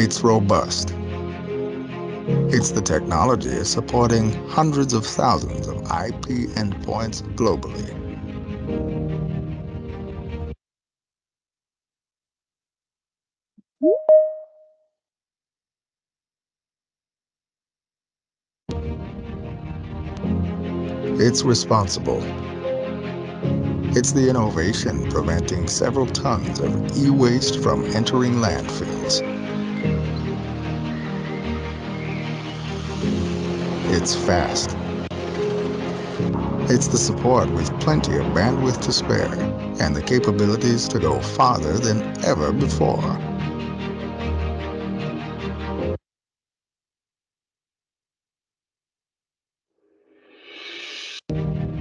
It's robust. It's the technology supporting hundreds of thousands of IP endpoints globally. It's responsible. It's the innovation preventing several tons of e-waste from entering landfills. It's fast. It's the support with plenty of bandwidth to spare and the capabilities to go farther than ever before.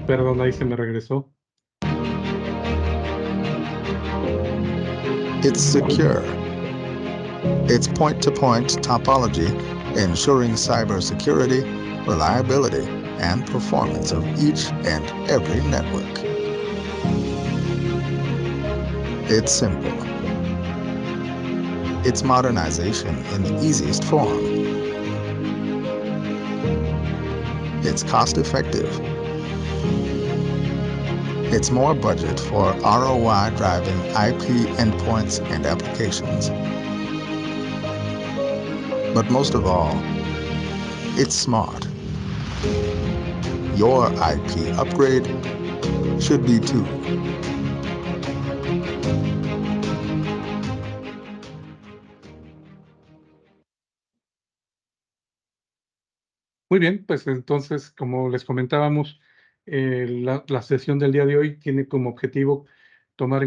Perdón, ahí se me regresó. It's secure. It's point-to-point topology, ensuring cybersecurity, reliability, and performance of each and every network. It's simple. It's modernization in the easiest form. It's cost-effective. It's more budget for ROI driving IP endpoints and applications. But most of all, it's smart. Your IP upgrade should be too. Muy bien, pues entonces, como les comentábamos, la sesión del día de hoy tiene como objetivo tomar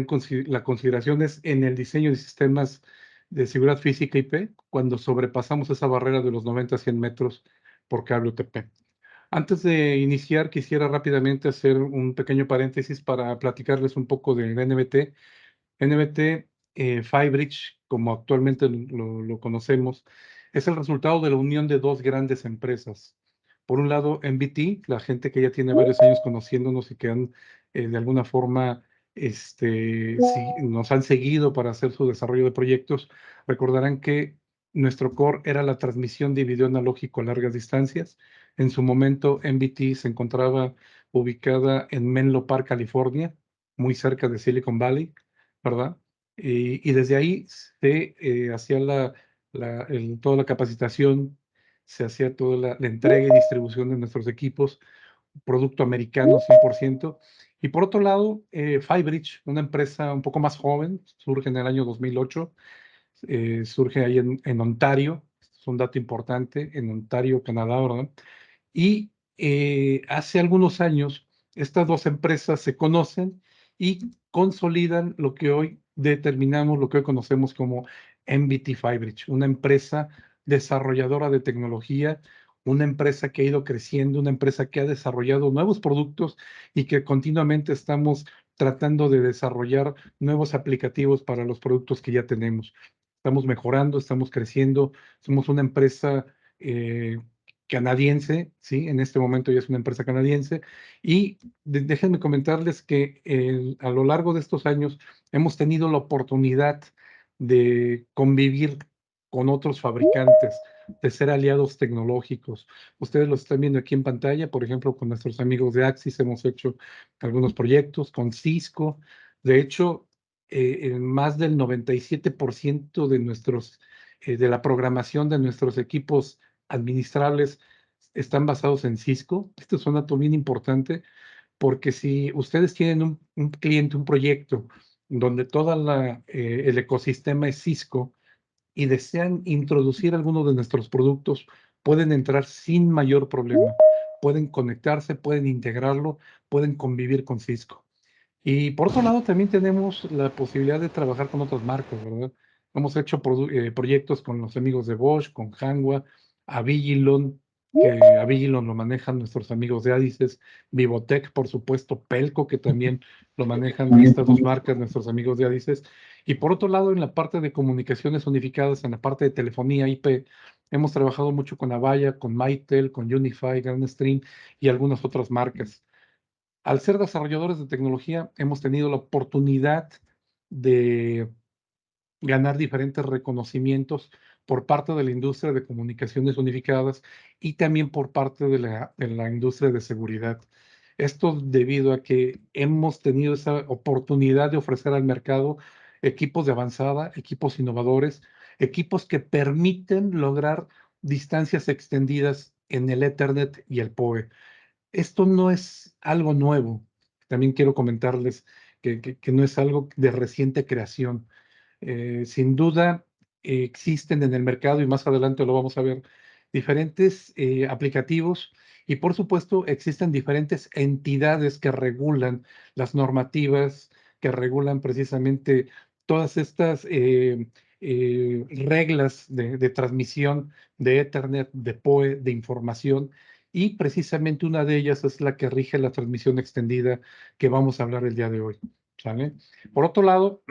la consideraciones en el diseño de sistemas de seguridad física IP cuando sobrepasamos esa barrera de los 90 a 100 metros por cable UTP. Antes de iniciar, quisiera rápidamente hacer un pequeño paréntesis para platicarles un poco de NBT. NBT Firebridge, como actualmente lo conocemos, es el resultado de la unión de dos grandes empresas. Por un lado, NBT, la gente que ya tiene varios años conociéndonos y que han, de alguna forma, nos han seguido para hacer su desarrollo de proyectos, recordarán que nuestro core era la transmisión de video analógico a largas distancias. En su momento, NBT se encontraba ubicada en Menlo Park, California, muy cerca de Silicon Valley, ¿verdad? Y desde ahí se hacía toda la capacitación, se hacía toda la entrega y distribución de nuestros equipos, producto americano 100%. Y por otro lado, Firebridge, una empresa un poco más joven, surge en el año 2008, surge ahí en Ontario, es un dato importante, en Ontario, Canadá, ¿verdad? Y hace algunos años, estas dos empresas se conocen y consolidan lo que hoy determinamos, lo que hoy conocemos como NBT Firebridge, una empresa desarrolladora de tecnología, una empresa que ha ido creciendo, una empresa que ha desarrollado nuevos productos y que continuamente estamos tratando de desarrollar nuevos aplicativos para los productos que ya tenemos. Estamos mejorando, estamos creciendo, somos una empresa canadiense, ¿sí? En este momento ya es una empresa canadiense. Y déjenme comentarles que a lo largo de estos años hemos tenido la oportunidad de convivir con otros fabricantes, de ser aliados tecnológicos. Ustedes lo están viendo aquí en pantalla, por ejemplo, con nuestros amigos de Axis hemos hecho algunos proyectos, con Cisco. De hecho, en más del 97% de la programación de nuestros equipos administrables están basados en Cisco. Esto es un dato bien importante porque si ustedes tienen un cliente, un proyecto donde todo el ecosistema es Cisco y desean introducir alguno de nuestros productos, pueden entrar sin mayor problema. Pueden conectarse, pueden integrarlo, pueden convivir con Cisco. Y por otro lado, también tenemos la posibilidad de trabajar con otras marcas, ¿verdad? Hemos hecho proyectos con los amigos de Bosch, con Hanwha, Avigilon, que Avigilon lo manejan nuestros amigos de Adices, Vivotech, por supuesto, Pelco, que también lo manejan estas dos marcas, nuestros amigos de Adices. Y por otro lado, en la parte de comunicaciones unificadas, en la parte de telefonía IP, hemos trabajado mucho con Avaya, con Mytel, con Unify, GrandStream y algunas otras marcas. Al ser desarrolladores de tecnología, hemos tenido la oportunidad de ganar diferentes reconocimientos por parte de la industria de comunicaciones unificadas y también por parte de la industria de seguridad. Esto debido a que hemos tenido esa oportunidad de ofrecer al mercado equipos de avanzada, equipos innovadores, equipos que permiten lograr distancias extendidas en el Ethernet y el PoE. Esto no es algo nuevo. También quiero comentarles que no es algo de reciente creación. Sin duda, existen en el mercado, y más adelante lo vamos a ver, diferentes aplicativos y por supuesto existen diferentes entidades que regulan las normativas, que regulan precisamente todas estas reglas de transmisión de Ethernet, de PoE, de información, y precisamente una de ellas es la que rige la transmisión extendida que vamos a hablar el día de hoy. ¿Sale? Por otro lado,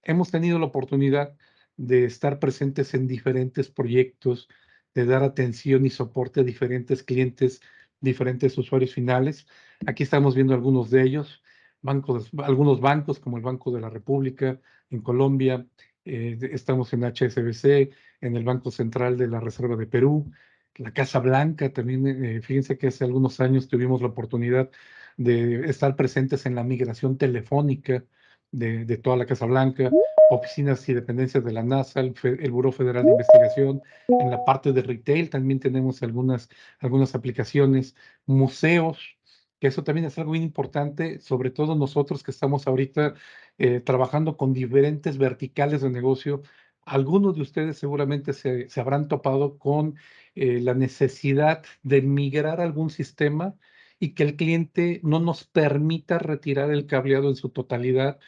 hemos tenido la oportunidad de estar presentes en diferentes proyectos, de dar atención y soporte a diferentes clientes, diferentes usuarios finales. Aquí estamos viendo algunos de ellos, algunos bancos como el Banco de la República en Colombia, estamos en HSBC, en el Banco Central de la Reserva de Perú, la Casa Blanca también. Fíjense que hace algunos años tuvimos la oportunidad de estar presentes en la migración telefónica de toda la Casa Blanca, oficinas y dependencias de la NASA, el Buró Federal de Investigación. En la parte de retail también tenemos algunas aplicaciones, museos, que eso también es algo bien importante, sobre todo nosotros que estamos ahorita trabajando con diferentes verticales de negocio. Algunos de ustedes seguramente se habrán topado con la necesidad de migrar a algún sistema y que el cliente no nos permita retirar el cableado en su totalidad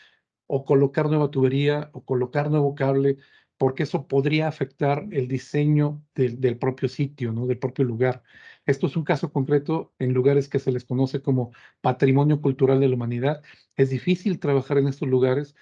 o colocar nueva tubería o colocar nuevo cable, porque eso podría afectar el diseño del propio sitio, ¿no? Del propio lugar. Esto es un caso concreto en lugares que se les conoce como patrimonio cultural de la humanidad. Es difícil trabajar en estos lugares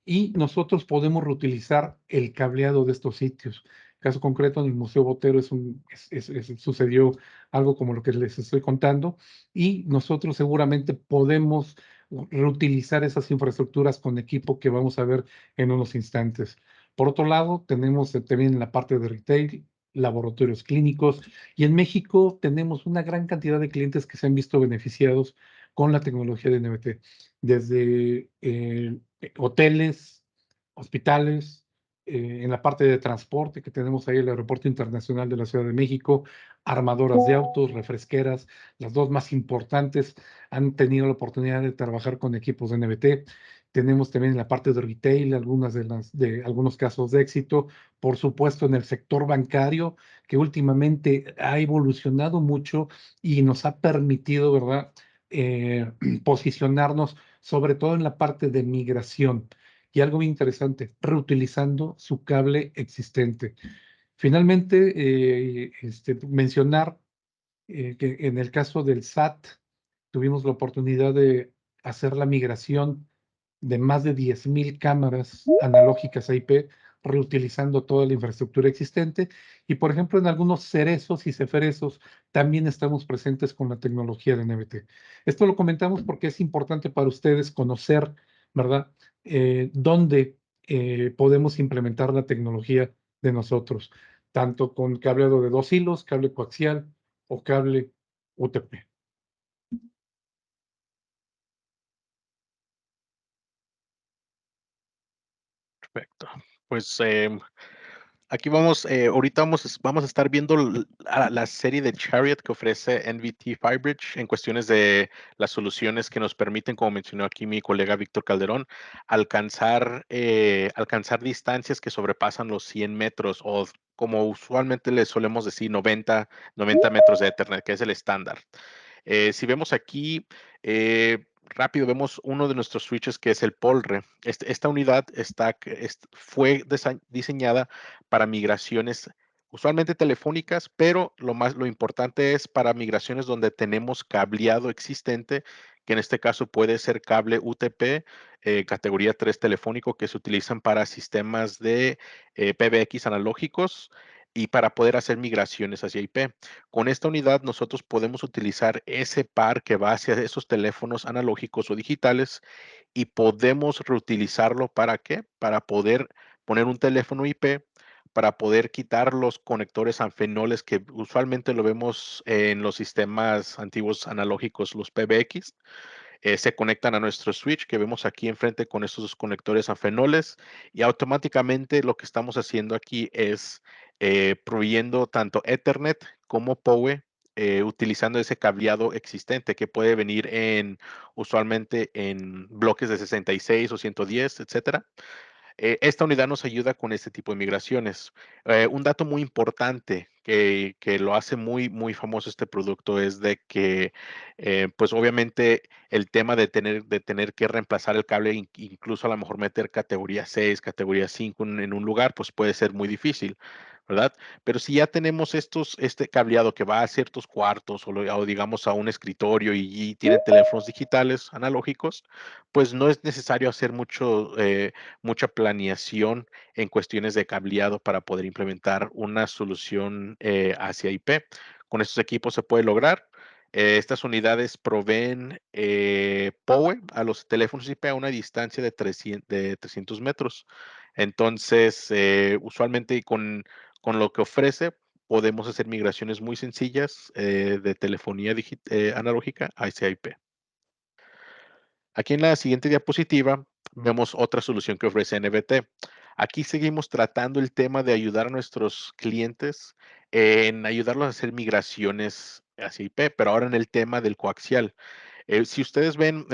y nosotros podemos reutilizar el cableado de estos sitios. Caso concreto en el Museo Botero sucedió algo como lo que les estoy contando, y nosotros seguramente podemos reutilizar esas infraestructuras con equipo que vamos a ver en unos instantes. Por otro lado, tenemos también la parte de retail, laboratorios clínicos, y en México tenemos una gran cantidad de clientes que se han visto beneficiados con la tecnología de NBT, desde hoteles, hospitales, en la parte de transporte que tenemos ahí el Aeropuerto Internacional de la Ciudad de México, armadoras de autos, refresqueras, las dos más importantes han tenido la oportunidad de trabajar con equipos de NBT. Tenemos también en la parte de retail de algunos casos de éxito, por supuesto en el sector bancario, que últimamente ha evolucionado mucho y nos ha permitido, ¿verdad? Posicionarnos sobre todo en la parte de migración. Y algo muy interesante, reutilizando su cable existente. Finalmente, mencionar que en el caso del SAT tuvimos la oportunidad de hacer la migración de más de 10,000 cámaras analógicas a IP, reutilizando toda la infraestructura existente. Y, por ejemplo, en algunos cerezos y ceferezos también estamos presentes con la tecnología de NBT. Esto lo comentamos porque es importante para ustedes conocer, ¿verdad? Dónde podemos implementar la tecnología de nosotros, tanto con cableado de 2 hilos, cable coaxial o cable UTP. Perfecto. Pues aquí vamos, ahorita vamos a estar viendo la serie de Chariot que ofrece NVT FiBridge en cuestiones de las soluciones que nos permiten, como mencionó aquí mi colega Víctor Calderón, alcanzar distancias que sobrepasan los 100 metros o como usualmente le solemos decir 90 metros de Ethernet, que es el estándar. Si vemos aquí, rápido vemos uno de nuestros switches que es el Polre. Esta unidad fue diseñada para migraciones usualmente telefónicas, pero lo importante es para migraciones donde tenemos cableado existente, que en este caso puede ser cable UTP, categoría 3 telefónico, que se utilizan para sistemas de PBX analógicos y para poder hacer migraciones hacia IP. Con esta unidad nosotros podemos utilizar ese par que va hacia esos teléfonos analógicos o digitales y podemos reutilizarlo ¿para qué? Para poder poner un teléfono IP, para poder quitar los conectores anfenoles que usualmente lo vemos en los sistemas antiguos analógicos, los PBX. Se conectan a nuestro switch que vemos aquí enfrente con estos dos conectores anfenoles y automáticamente lo que estamos haciendo aquí es proveyendo tanto Ethernet como PoE utilizando ese cableado existente que puede venir usualmente en bloques de 66 o 110, etcétera. Esta unidad nos ayuda con este tipo de migraciones. Un dato muy importante que lo hace muy, muy famoso este producto es de que, pues obviamente el tema de tener que reemplazar el cable, incluso a lo mejor meter categoría 6, categoría 5 en un lugar, pues puede ser muy difícil, ¿verdad? Pero si ya tenemos este cableado que va a ciertos cuartos o digamos a un escritorio y tiene teléfonos digitales analógicos, pues no es necesario hacer mucha planeación en cuestiones de cableado para poder implementar una solución hacia IP. Con estos equipos se puede lograr. Estas unidades proveen PoE a los teléfonos IP a una distancia de 300 metros. Entonces, usualmente con lo que ofrece, podemos hacer migraciones muy sencillas de telefonía analógica hacia IP. Aquí en la siguiente diapositiva vemos otra solución que ofrece NBT. Aquí seguimos tratando el tema de ayudar a nuestros clientes en ayudarlos a hacer migraciones hacia IP, pero ahora en el tema del coaxial. Si ustedes ven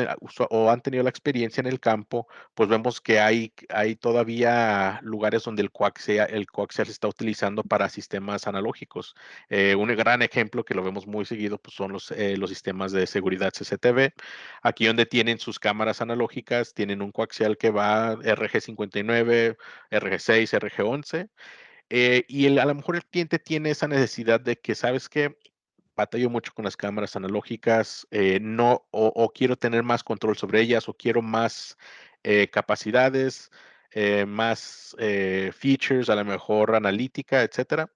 o han tenido la experiencia en el campo, pues vemos que hay todavía lugares donde el coaxial se está utilizando para sistemas analógicos. Un gran ejemplo que lo vemos muy seguido pues son los sistemas de seguridad CCTV. Aquí donde tienen sus cámaras analógicas, tienen un coaxial que va RG59, RG6, RG11. Y a lo mejor el cliente tiene esa necesidad de que, ¿sabes qué? Batallo mucho con las cámaras analógicas, no, o quiero tener más control sobre ellas, o quiero más capacidades, más features, a lo mejor analítica, etcétera,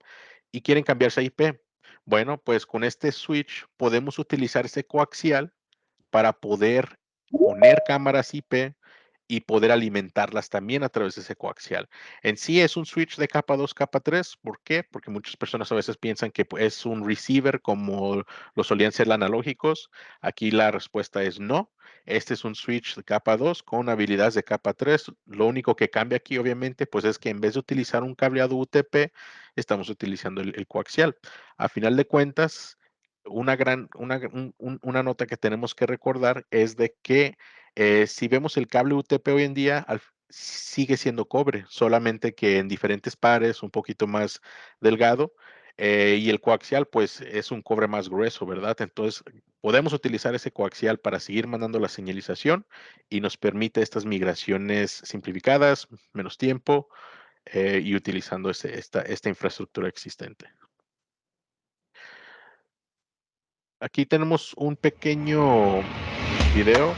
y quieren cambiarse a IP. Bueno, pues con este switch podemos utilizar ese coaxial para poder poner cámaras IP y poder alimentarlas también a través de ese coaxial. En sí es un switch de capa 2, capa 3. ¿Por qué? Porque muchas personas a veces piensan que pues, es un receiver como lo solían ser los analógicos. Aquí la respuesta es no. Este es un switch de capa 2 con habilidades de capa 3. Lo único que cambia aquí, obviamente, pues es que en vez de utilizar un cableado UTP, estamos utilizando el coaxial. A final de cuentas, una nota que tenemos que recordar es de que si vemos el cable UTP hoy en día, sigue siendo cobre, solamente que en diferentes pares, un poquito más delgado, y el coaxial, pues es un cobre más grueso, ¿verdad? Entonces, podemos utilizar ese coaxial para seguir mandando la señalización y nos permite estas migraciones simplificadas, menos tiempo y utilizando esta infraestructura existente. Aquí tenemos un pequeño video.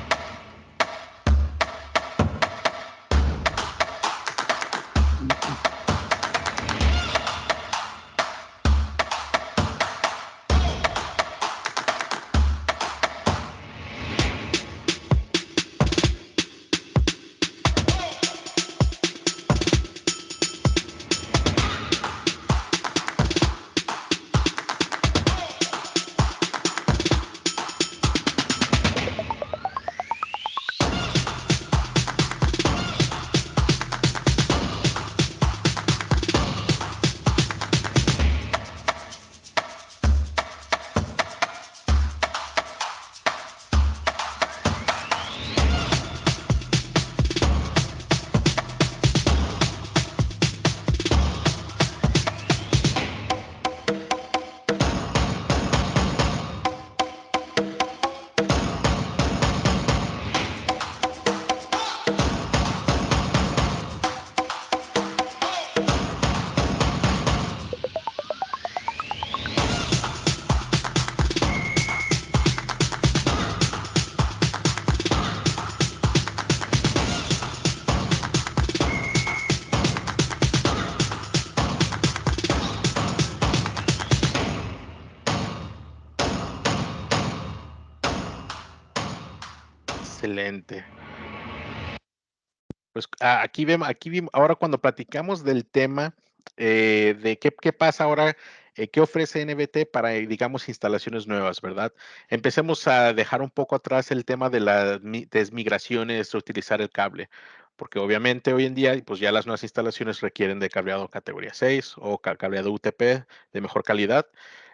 Excelente. Pues aquí vemos, ahora cuando platicamos del tema de qué pasa ahora, qué ofrece NBT para, digamos, instalaciones nuevas, ¿verdad? Empecemos a dejar un poco atrás el tema de las desmigraciones, de utilizar el cable, porque obviamente hoy en día, pues ya las nuevas instalaciones requieren de cableado categoría 6 o cableado UTP de mejor calidad.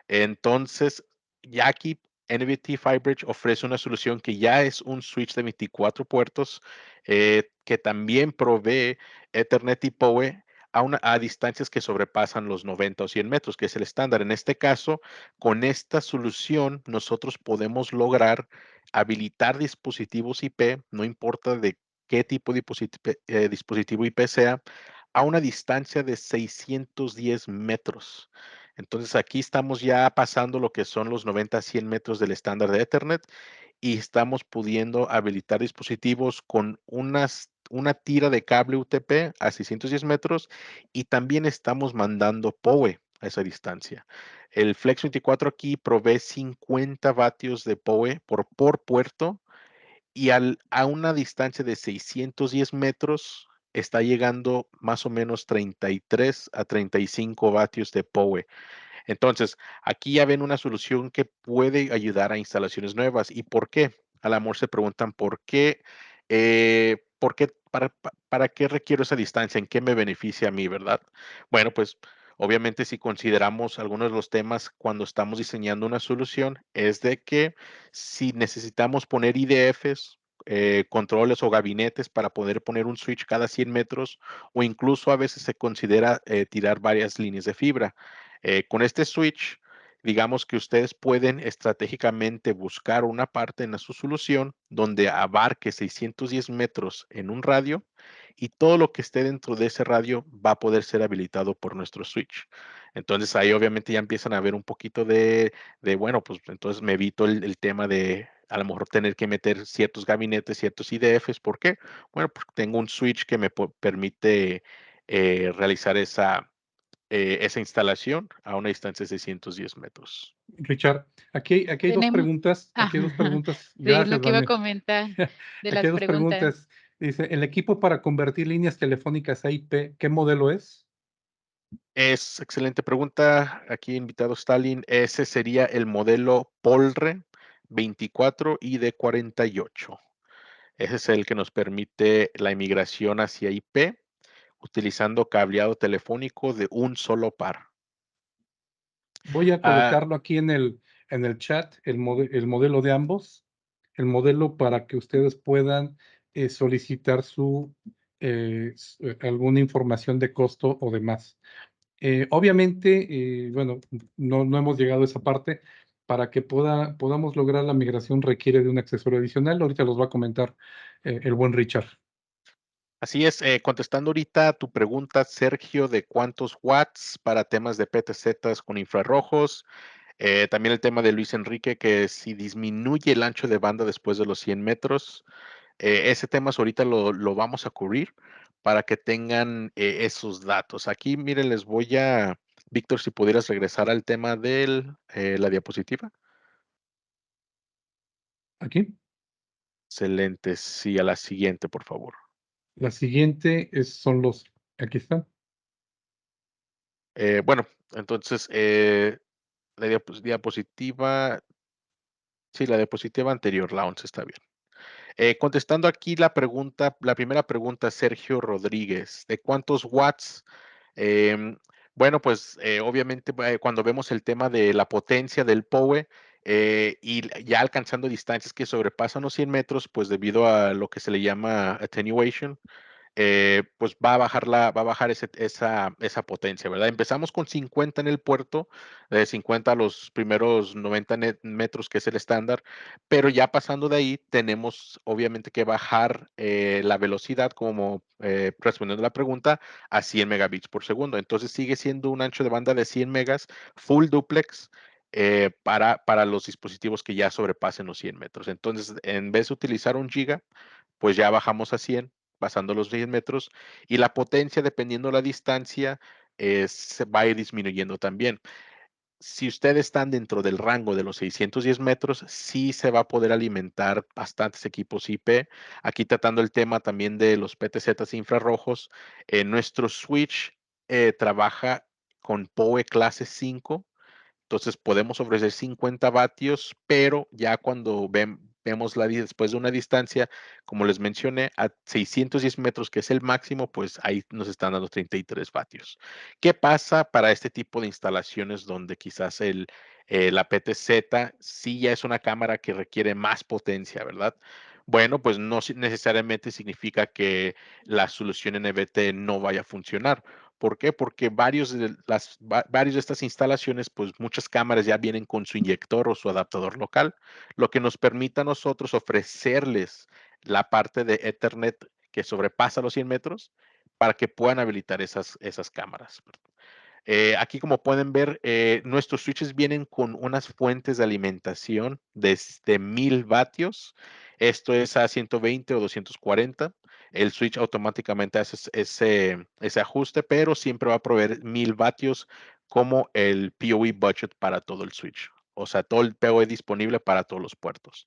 Entonces, ya aquí NBT FiberEdge ofrece una solución que ya es un switch de 24 puertos, que también provee Ethernet y PoE a distancias que sobrepasan los 90 o 100 metros, que es el estándar. En este caso, con esta solución, nosotros podemos lograr habilitar dispositivos IP, no importa de qué tipo de dispositivo IP sea, a una distancia de 610 metros. Entonces aquí estamos ya pasando lo que son los 90 a 100 metros del estándar de Ethernet y estamos pudiendo habilitar dispositivos con una tira de cable UTP a 610 metros y también estamos mandando PoE a esa distancia. El Flex 24 aquí provee 50 vatios de PoE por puerto y a una distancia de 610 metros está llegando más o menos 33 a 35 vatios de PoE. Entonces, aquí ya ven una solución que puede ayudar a instalaciones nuevas. ¿Y por qué? A lo mejor se preguntan por qué, para qué requiero esa distancia, en qué me beneficia a mí, ¿verdad? Bueno, pues obviamente si consideramos algunos de los temas cuando estamos diseñando una solución, es de que si necesitamos poner IDFs, controles o gabinetes para poder poner un switch cada 100 metros, o incluso a veces se considera tirar varias líneas de fibra. Con este switch, digamos que ustedes pueden estratégicamente buscar una parte en su solución donde abarque 610 metros en un radio y todo lo que esté dentro de ese radio va a poder ser habilitado por nuestro switch. Entonces ahí obviamente ya empiezan a ver un poquito bueno, pues entonces me evito el tema de a lo mejor tener que meter ciertos gabinetes, ciertos IDFs. ¿Por qué? Bueno, porque tengo un switch que me permite realizar esa instalación a una distancia de 610 metros. Richard, aquí hay dos Tenemos, preguntas. Aquí hay dos ajá, preguntas. sí, es Gracias, lo que iba a Vane. comentar de Aquí las hay dos preguntas. preguntas. Dice, ¿el equipo para convertir líneas telefónicas a IP, qué modelo es? Es excelente pregunta. Aquí invitado Stalin. Ese sería el modelo Polre 24 y de 48. Ese es el que nos permite la inmigración hacia IP utilizando cableado telefónico de un solo par. Voy a Ah, colocarlo aquí en el chat, el modelo de ambos, el modelo para que ustedes puedan solicitar alguna información de costo o demás. Obviamente, bueno, no hemos llegado a esa parte. Para que podamos lograr la migración requiere de un accesorio adicional. Ahorita los va a comentar el buen Richard. Así es, contestando ahorita a tu pregunta, Sergio, de cuántos watts para temas de PTZ con infrarrojos. También el tema de Luis Enrique, que si disminuye el ancho de banda después de los 100 metros, ese tema ahorita lo vamos a cubrir para que tengan esos datos. Aquí, miren, Víctor, si pudieras regresar al tema de la diapositiva. Aquí. Excelente, sí, a la siguiente, por favor. La siguiente son aquí están. Bueno, entonces, la diapositiva, sí, la diapositiva anterior, la 11 está bien. Contestando aquí la primera pregunta, Sergio Rodríguez, ¿de cuántos watts? Em, bueno, pues obviamente cuando vemos el tema de la potencia del PoE y ya alcanzando distancias que sobrepasan los 100 metros, pues debido a lo que se le llama attenuation, pues va a bajar esa potencia, ¿verdad? Empezamos con 50 en el puerto, de 50 a los primeros 90 metros, que es el estándar, pero ya pasando de ahí, tenemos obviamente que bajar la velocidad, como respondiendo a la pregunta, a 100 megabits por segundo. Entonces sigue siendo un ancho de banda de 100 megas, full duplex. Para los dispositivos que ya sobrepasen los 100 metros. Entonces, en vez de utilizar un giga, pues ya bajamos a 100 pasando los 10 metros, y la potencia, dependiendo la distancia, se va a ir disminuyendo también. Si ustedes están dentro del rango de los 610 metros, sí se va a poder alimentar bastantes equipos IP. Aquí tratando el tema también de los PTZ infrarrojos, nuestro switch trabaja con PoE clase 5. Entonces podemos ofrecer 50 vatios, pero ya cuando vemos después de una distancia, como les mencioné, a 610 metros, que es el máximo, pues ahí nos están dando 33 vatios. ¿Qué pasa para este tipo de instalaciones donde quizás la PTZ sí ya es una cámara que requiere más potencia, ¿verdad? Bueno, pues no necesariamente significa que la solución NVT no vaya a funcionar. ¿Por qué? Porque varios de estas instalaciones, pues muchas cámaras ya vienen con su inyector o su adaptador local, lo que nos permite a nosotros ofrecerles la parte de Ethernet que sobrepasa los 100 metros para que puedan habilitar esas cámaras. Aquí, como pueden ver, nuestros switches vienen con unas fuentes de alimentación desde 1000 vatios. Esto es a 120 o 240. El switch automáticamente hace ese ajuste, pero siempre va a proveer 1000 vatios como el PoE budget para todo el switch. O sea, todo el PoE disponible para todos los puertos.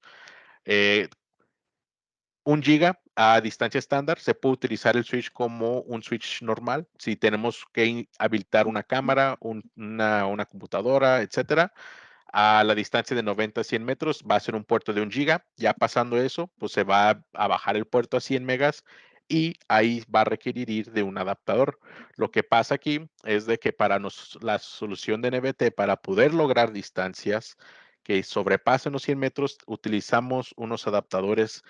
1 giga a distancia estándar, se puede utilizar el switch como un switch normal. Si tenemos que habilitar una cámara, una computadora, etcétera, a la distancia de 90 a 100 metros va a ser un puerto de 1 giga. Ya pasando eso, pues se va a bajar el puerto a 100 megas y ahí va a requerir ir de un adaptador. Lo que pasa aquí es de que para la solución de NVT, para poder lograr distancias que sobrepasen los 100 metros, utilizamos unos adaptadores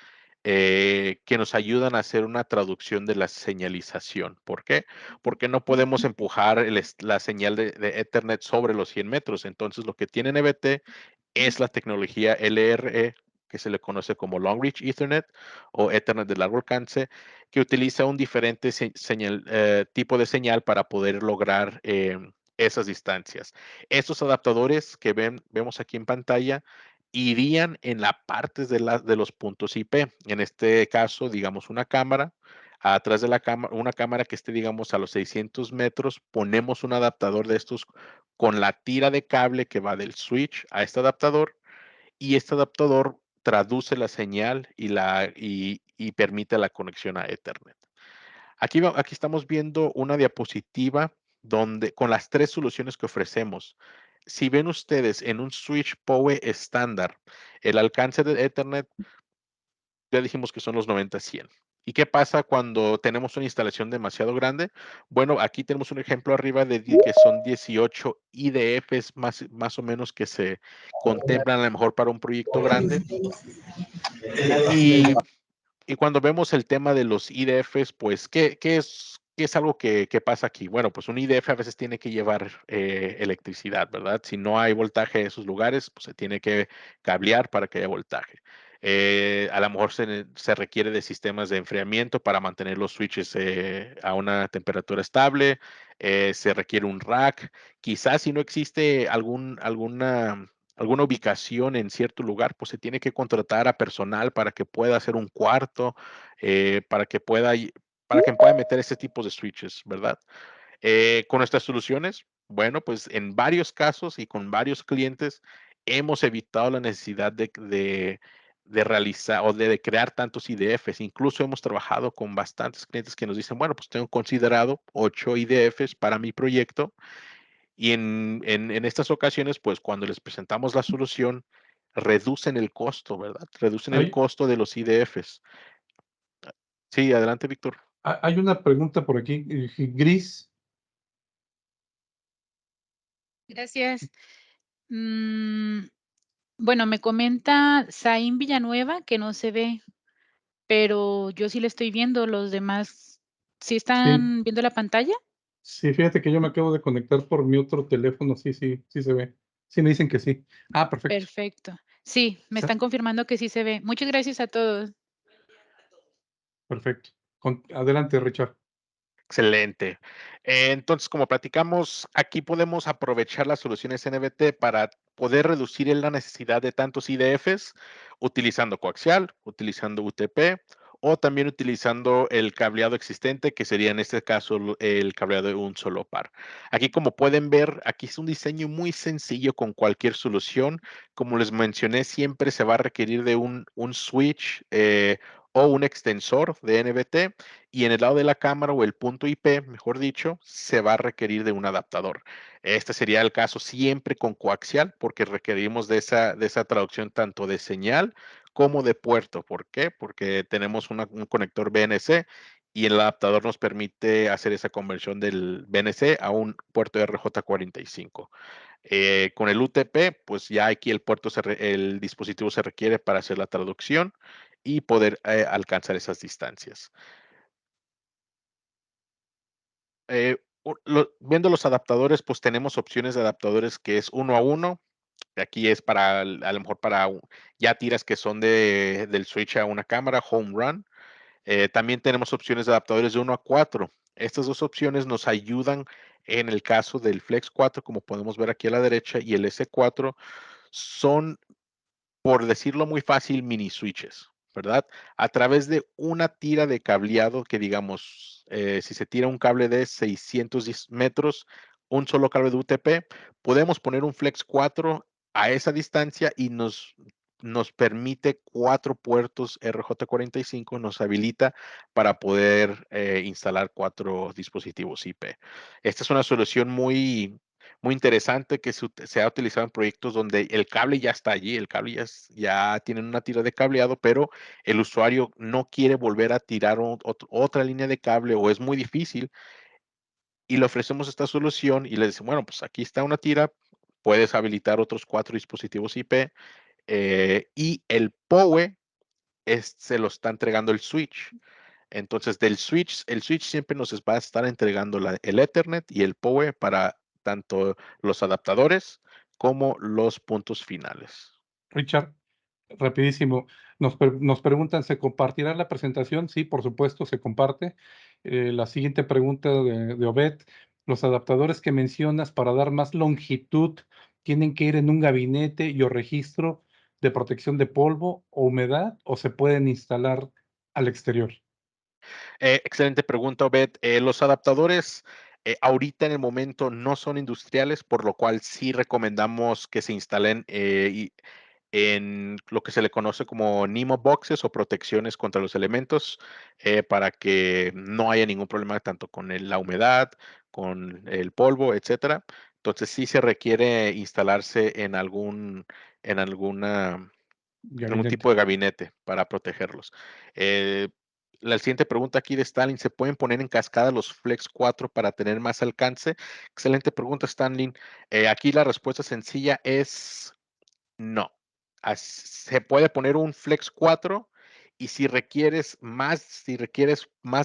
que nos ayudan a hacer una traducción de la señalización. ¿Por qué? Porque no podemos empujar la señal de Ethernet sobre los 100 metros. Entonces, lo que tiene NVT es la tecnología LRE, que se le conoce como Long Reach Ethernet o Ethernet de largo alcance, que utiliza un diferente tipo de señal para poder lograr esas distancias. Estos adaptadores que vemos aquí en pantalla irían en la parte de los puntos IP. En este caso, digamos, una cámara. Atrás de la cámara, una cámara que esté, digamos, a los 600 metros, ponemos un adaptador de estos con la tira de cable que va del switch a este adaptador, y este adaptador traduce la señal y permite la conexión a Ethernet. Aquí estamos viendo una diapositiva donde con las 3 soluciones que ofrecemos. Si ven ustedes en un switch PoE estándar, el alcance de Ethernet, ya dijimos que son los 90-100. ¿Y qué pasa cuando tenemos una instalación demasiado grande? Bueno, aquí tenemos un ejemplo arriba de que son 18 IDFs más o menos que se contemplan a lo mejor para un proyecto grande. Y cuando vemos el tema de los IDFs, pues, ¿qué es algo que pasa aquí? Bueno, pues un IDF a veces tiene que llevar electricidad, ¿verdad? Si no hay voltaje en esos lugares, pues se tiene que cablear para que haya voltaje. A lo mejor se requiere de sistemas de enfriamiento para mantener los switches a una temperatura estable. Se requiere un rack. Quizás si no existe alguna ubicación en cierto lugar, pues se tiene que contratar a personal para que pueda hacer un cuarto, para que pueda meter ese tipo de switches, ¿verdad? Con nuestras soluciones, bueno, pues en varios casos y con varios clientes hemos evitado la necesidad de realizar o de crear tantos IDFs. Incluso hemos trabajado con bastantes clientes que nos dicen, bueno, pues tengo considerado 8 IDFs para mi proyecto, y en estas ocasiones, pues cuando les presentamos la solución, reducen el costo, ¿verdad? Reducen el Hay, costo de los IDFs. Sí, adelante, Víctor. hay una pregunta por aquí, Gris. Gracias. Bueno, me comenta Zain Villanueva que no se ve, pero yo sí le estoy viendo. ¿Los demás sí Sí, están viendo la pantalla? sí, fíjate que yo me acabo de conectar por mi otro teléfono. Sí, sí, sí se ve. Sí, me dicen que sí. Ah, perfecto. Perfecto. Sí, me están confirmando que sí se ve. Muchas gracias a todos. Perfecto. Adelante, Richard. Excelente. Entonces, como platicamos, aquí podemos aprovechar las soluciones NVT para poder reducir la necesidad de tantos IDFs utilizando coaxial, utilizando UTP o también utilizando el cableado existente, que sería en este caso el cableado de un solo par. Aquí, como pueden ver, aquí es un diseño muy sencillo con cualquier solución. Como les mencioné, siempre se va a requerir de un switch o un extensor de NBT, y en el lado de la cámara o el punto IP, mejor dicho, se va a requerir de un adaptador. Este sería el caso siempre con coaxial, porque requerimos de esa traducción tanto de señal como de puerto. ¿Por qué? Porque tenemos un conector BNC y el adaptador nos permite hacer esa conversión del BNC a un puerto RJ45. Con el UTP, pues ya aquí el dispositivo se requiere para hacer la traducción y poder alcanzar esas distancias. Viendo los adaptadores, pues tenemos opciones de adaptadores que es 1 a 1. Aquí es para, a lo mejor para ya tiras que son del switch a una cámara, home run. También tenemos opciones de adaptadores de 1 a 4. Estas dos opciones nos ayudan en el caso del Flex 4, como podemos ver aquí a la derecha, y el S4 son, por decirlo muy fácil, mini switches, ¿verdad? A través de una tira de cableado que digamos, si se tira un cable de 610 metros, un solo cable de UTP, podemos poner un Flex 4 a esa distancia y nos permite 4 puertos RJ45, nos habilita para poder instalar 4 dispositivos IP. Esta es una solución muy interesante que se ha utilizado en proyectos donde el cable ya está allí, el cable ya tienen una tira de cableado, pero el usuario no quiere volver a tirar otra línea de cable o es muy difícil y le ofrecemos esta solución y le decimos, bueno, pues aquí está una tira, puedes habilitar otros 4 dispositivos IP y el PoE se lo está entregando el switch. Entonces, el switch siempre nos va a estar entregando el Ethernet y el PoE para tanto los adaptadores como los puntos finales. Richard, rapidísimo. Nos preguntan, ¿se compartirá la presentación? Sí, por supuesto, se comparte. La siguiente pregunta de Obed, ¿los adaptadores que mencionas para dar más longitud tienen que ir en un gabinete y o registro de protección de polvo o humedad o se pueden instalar al exterior? Excelente pregunta, Obed. Los adaptadores ahorita en el momento no son industriales, por lo cual sí recomendamos que se instalen en lo que se le conoce como NEMO boxes o protecciones contra los elementos para que no haya ningún problema tanto con la humedad, con el polvo, etcétera. Entonces sí se requiere instalarse en alguna en algún Gabinete. tipo de gabinete para protegerlos. Eh, la siguiente pregunta aquí de Stalin, ¿se pueden poner en cascada los Flex 4 para tener más alcance? Excelente pregunta, Stalin. Aquí la respuesta sencilla es no. Se puede poner un Flex 4 y si requieres más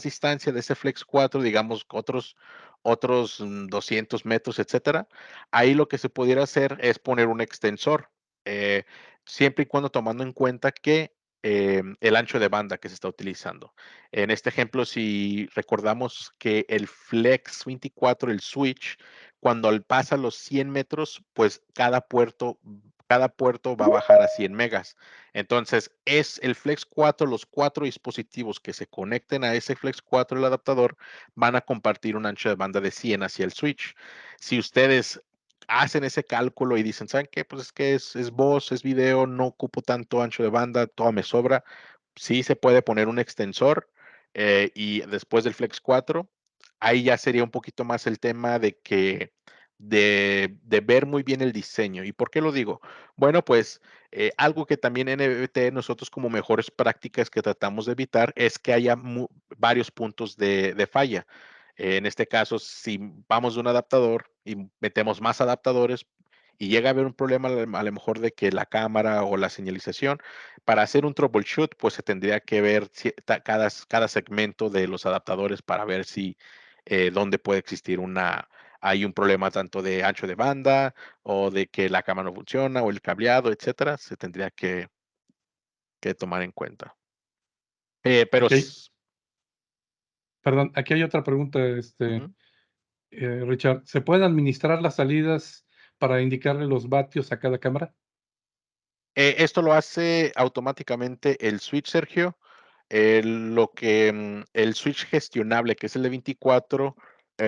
distancia de ese Flex 4, digamos otros 200 metros, etcétera, ahí lo que se pudiera hacer es poner un extensor, eh, siempre y cuando tomando en cuenta que el ancho de banda que se está utilizando. En este ejemplo, si recordamos que el Flex 24, el switch, cuando pasa los 100 metros, pues cada puerto va a bajar a 100 megas. Entonces, es el Flex 4, los 4 dispositivos que se conecten a ese Flex 4, el adaptador, van a compartir un ancho de banda de 100 hacia el switch. Si ustedes hacen ese cálculo y dicen, ¿saben qué? Pues es que es voz, es video, no ocupo tanto ancho de banda, todo me sobra. Sí se puede poner un extensor y después del Flex 4, ahí ya sería un poquito más el tema de ver muy bien el diseño. ¿Y por qué lo digo? Bueno, pues algo que también en NBT nosotros como mejores prácticas que tratamos de evitar es que haya varios puntos de falla. En este caso, si vamos de un adaptador y metemos más adaptadores y llega a haber un problema a lo mejor de que la cámara o la señalización, para hacer un troubleshoot, pues se tendría que ver cada segmento de los adaptadores para ver si dónde puede existir hay un problema tanto de ancho de banda o de que la cámara no funciona o el cableado, etcétera, se tendría que tomar en cuenta. Pero Ok, perdón, aquí hay otra pregunta, ujú. Richard. ¿Se pueden administrar las salidas para indicarle los vatios a cada cámara? Esto lo hace automáticamente el switch, Sergio. El switch gestionable, que es el de 24,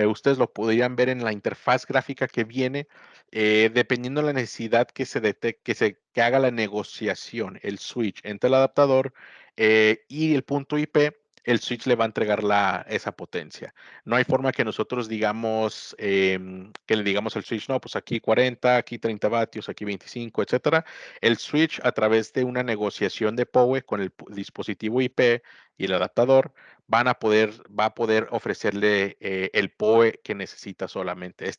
ustedes lo podrían ver en la interfaz gráfica que viene, dependiendo de la necesidad que se detecte, que haga la negociación, el switch entre el adaptador y el punto IP, el switch le va a entregar esa potencia. No hay forma que nosotros digamos, que le digamos al switch, no, pues aquí 40, aquí 30 vatios, aquí 25, etcétera. El switch, a través de una negociación de PoE con el dispositivo IP y el adaptador, va a poder ofrecerle el PoE que necesita solamente.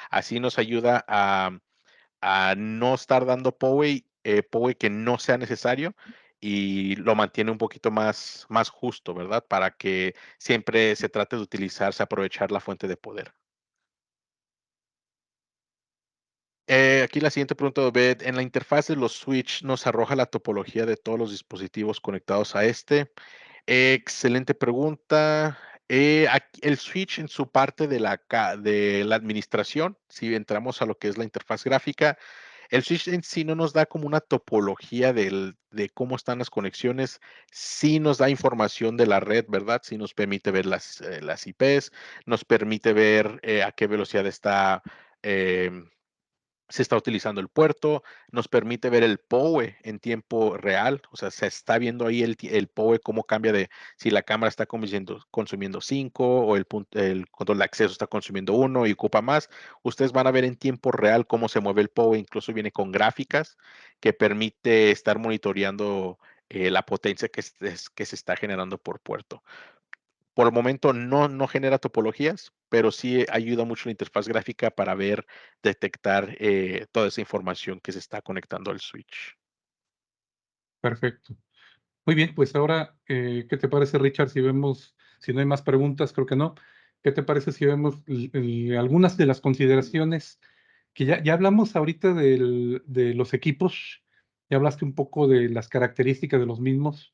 Así nos ayuda a no estar dando PoE que no sea necesario, y lo mantiene un poquito más justo, ¿verdad? Para que siempre se trate de aprovechar la fuente de poder. Aquí la siguiente pregunta de Obed. En la interfaz de los switch nos arroja la topología de todos los dispositivos conectados a este. Excelente pregunta. El switch en su parte de de la administración, si entramos a lo que es la interfaz gráfica, el switch en sí no nos da como una topología de cómo están las conexiones. Sí nos da información de la red, ¿verdad? Sí nos permite ver las IPs, nos permite ver a qué velocidad em, se está utilizando el puerto, nos permite ver el PoE en tiempo real, o sea, se está viendo ahí el PoE cómo cambia de si la cámara está consumiendo 5 o el control de acceso está consumiendo 1 y ocupa más. Ustedes van a ver en tiempo real cómo se mueve el PoE, incluso viene con gráficas que permite estar monitoreando la potencia que se está generando por puerto. Por el momento no genera topologías, pero sí ayuda mucho la interfaz gráfica para detectar toda esa información que se está conectando al switch. Perfecto. Muy bien, pues ahora, ¿qué te parece, Richard? Si no hay más preguntas, creo que no. ¿Qué te parece si vemos algunas de las consideraciones que ya hablamos ahorita de los equipos? Ya hablaste un poco de las características de los mismos.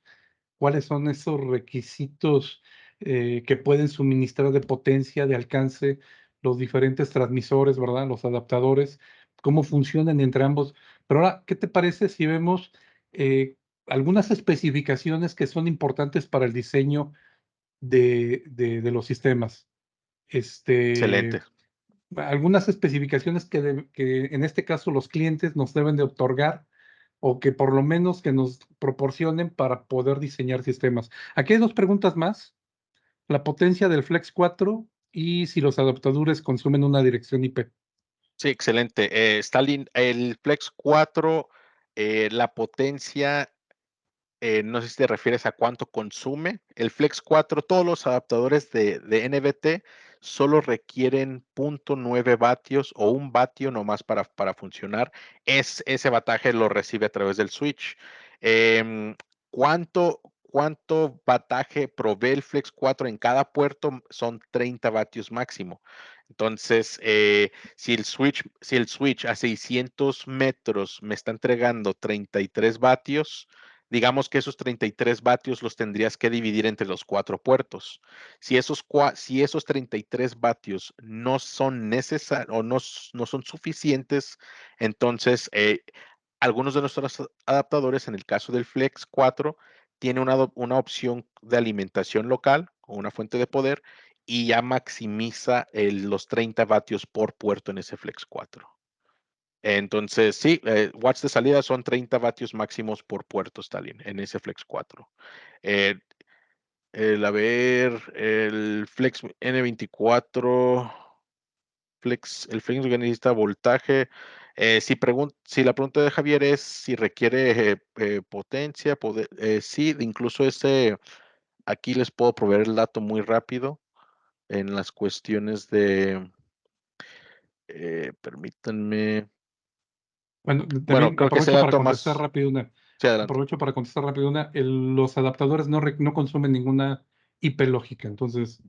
¿Cuáles son esos requisitos que pueden suministrar de potencia, de alcance, los diferentes transmisores, ¿verdad? Los adaptadores, cómo funcionan entre ambos. Pero ahora, ¿qué te parece si vemos algunas especificaciones que son importantes para el diseño de los sistemas? Excelente. Algunas especificaciones que en este caso los clientes nos deben de otorgar, o que por lo menos que nos proporcionen para poder diseñar sistemas. Aquí hay dos preguntas más: la potencia del Flex 4 y si los adaptadores consumen una dirección IP. Sí, excelente. Stalin, el Flex 4, la potencia, no sé si te refieres a cuánto consume. El Flex 4, todos los adaptadores de NBT solo requieren 0.9 vatios o 1 vatio nomás para funcionar. Ese vataje lo recibe a través del switch. Em, ¿Cuánto vataje provee el Flex 4 en cada puerto? Son 30 vatios máximo. Entonces, si el switch a 600 metros me está entregando 33 vatios, digamos que esos 33 vatios los tendrías que dividir entre los 4 puertos. Si esos 33 vatios no son necesarios o no son suficientes, entonces algunos de nuestros adaptadores, en el caso del Flex 4, tiene una opción de alimentación local o una fuente de poder, y ya maximiza los 30 vatios por puerto en ese Flex 4. Entonces, sí, watts de salida son 30 vatios máximos por puerto, Stalin, en ese Flex 4. Eh, el Flex N24, el Flex que necesita voltaje. Si la pregunta de Javier es si requiere potencia, sí, incluso aquí les puedo proveer el dato muy rápido en las cuestiones de, permítanme. Bueno, Bueno, también creo que ese dato más. Sí, adelante. aprovecho para contestar rápido una. Los adaptadores no consumen ninguna IP lógica, entonces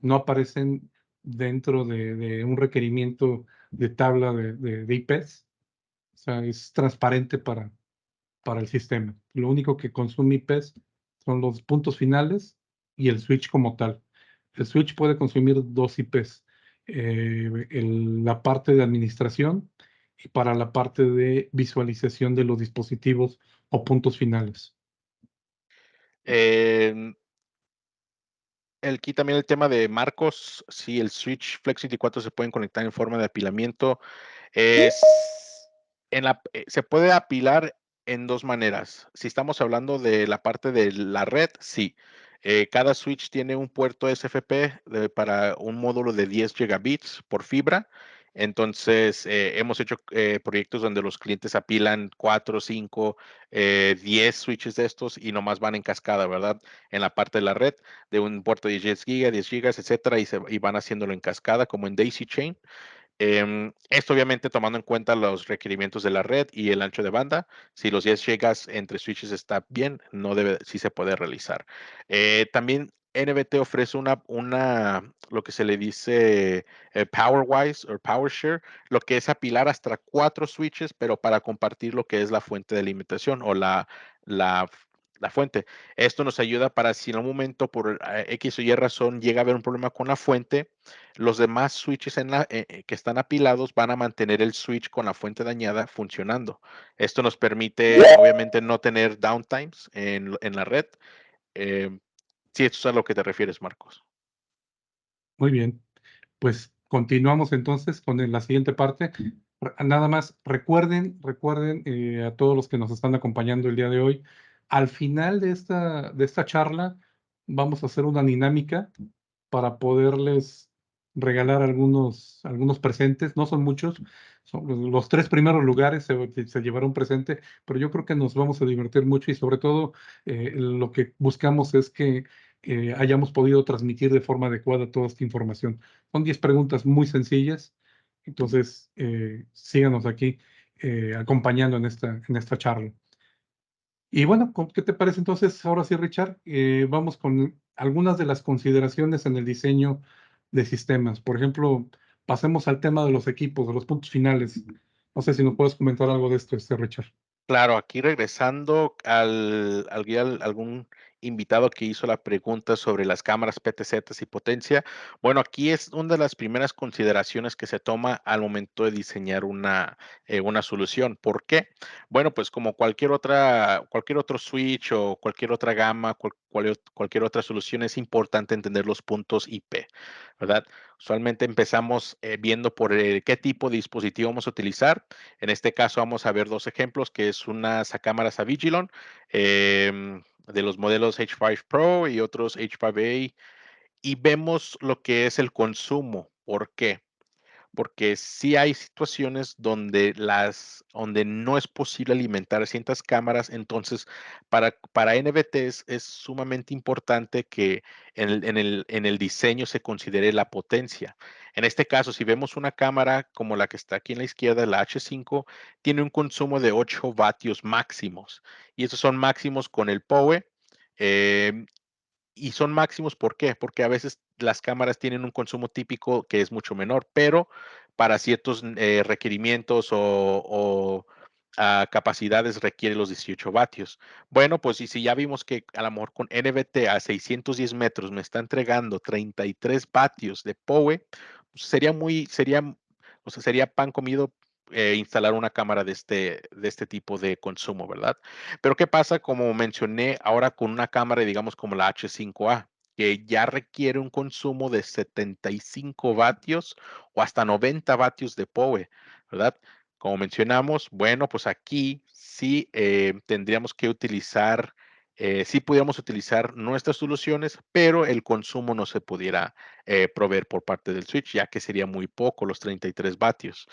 no aparecen dentro de un requerimiento de tabla de IPs. O sea, es transparente para el sistema. Lo único que consume IPs son los puntos finales y el switch como tal. El switch puede consumir dos IPs, la parte de administración y para la parte de visualización de los dispositivos o puntos finales. aquí también el tema de marcos, si el switch Flex 24 se pueden conectar en forma de apilamiento, se puede apilar en dos maneras. Si estamos hablando de la parte de la red, sí. Cada switch tiene un puerto SFP para un módulo de 10 gigabits por fibra. Entonces, hemos hecho proyectos donde los clientes apilan 4, 5, 10 switches de estos y nomás van en cascada, ¿verdad? En la parte de la red, de un puerto de 10 gigas, 10 gigas, etcétera, y van haciéndolo en cascada, como en Daisy Chain. Esto obviamente tomando en cuenta los requerimientos de la red y el ancho de banda. Si los 10 gigas entre switches está bien, sí se puede realizar. También NBT ofrece lo que se le dice PowerWise o PowerShare, lo que es apilar hasta 4 switches, pero para compartir lo que es la fuente de alimentación o la, la fuente. Esto nos ayuda para si en algún momento por X o Y razón llega a haber un problema con la fuente, los demás switches que están apilados van a mantener el switch con la fuente dañada funcionando. Esto nos permite, obviamente, no tener downtimes en la red. Si esto es a lo que te refieres, Marcos. Muy bien. Pues continuamos entonces con la siguiente parte. Nada más recuerden a todos los que nos están acompañando el día de hoy, al final de esta charla vamos a hacer una dinámica para poderles regalar algunos presentes. No son muchos, son los 3 primeros lugares se llevará un presente, pero yo creo que nos vamos a divertir mucho y sobre todo lo que buscamos es que hayamos podido transmitir de forma adecuada toda esta información. Son 10 preguntas muy sencillas, entonces síganos aquí acompañando en esta charla. Y bueno, ¿qué te parece entonces? Ahora sí, Richard, vamos con algunas de las consideraciones en el diseño de sistemas. Por ejemplo, pasemos al tema de los equipos, de los puntos finales. No sé si nos puedes comentar algo de esto, Richard. Claro, aquí regresando algún invitado que hizo la pregunta sobre las cámaras PTZ y potencia. Bueno, aquí es una de las primeras consideraciones que se toma al momento de diseñar una solución. ¿Por qué? Bueno, pues como cualquier otro switch o cualquier otra gama, cualquier otra solución, es importante entender los puntos IP, ¿verdad? Usualmente empezamos viendo por qué tipo de dispositivo vamos a utilizar. En este caso vamos a ver 2 ejemplos, que es una cámaras Avigilon de los modelos H5 Pro y otros H5A, y vemos lo que es el consumo. ¿Por qué? Porque sí hay situaciones donde no es posible alimentar ciertas cámaras. Entonces, para NBT es sumamente importante que en el diseño se considere la potencia. En este caso, si vemos una cámara como la que está aquí en la izquierda, la H5, tiene un consumo de 8 vatios máximos. Y esos son máximos con el PoE. Y son máximos, ¿por qué? Porque a veces las cámaras tienen un consumo típico que es mucho menor, pero para ciertos requerimientos o capacidades requiere los 18 vatios. Bueno, pues y si ya vimos que a lo mejor con NBT a 610 metros me está entregando 33 vatios de PoE, pues sería pan comido instalar una cámara de este tipo de consumo, ¿verdad? Pero ¿qué pasa? Como mencioné, ahora con una cámara, digamos, como la H5A, que ya requiere un consumo de 75 vatios o hasta 90 vatios de PoE, ¿verdad? Como mencionamos, bueno, pues aquí sí tendríamos que utilizar, sí pudiéramos utilizar nuestras soluciones, pero el consumo no se pudiera proveer por parte del switch, ya que sería muy poco los 33 vatios.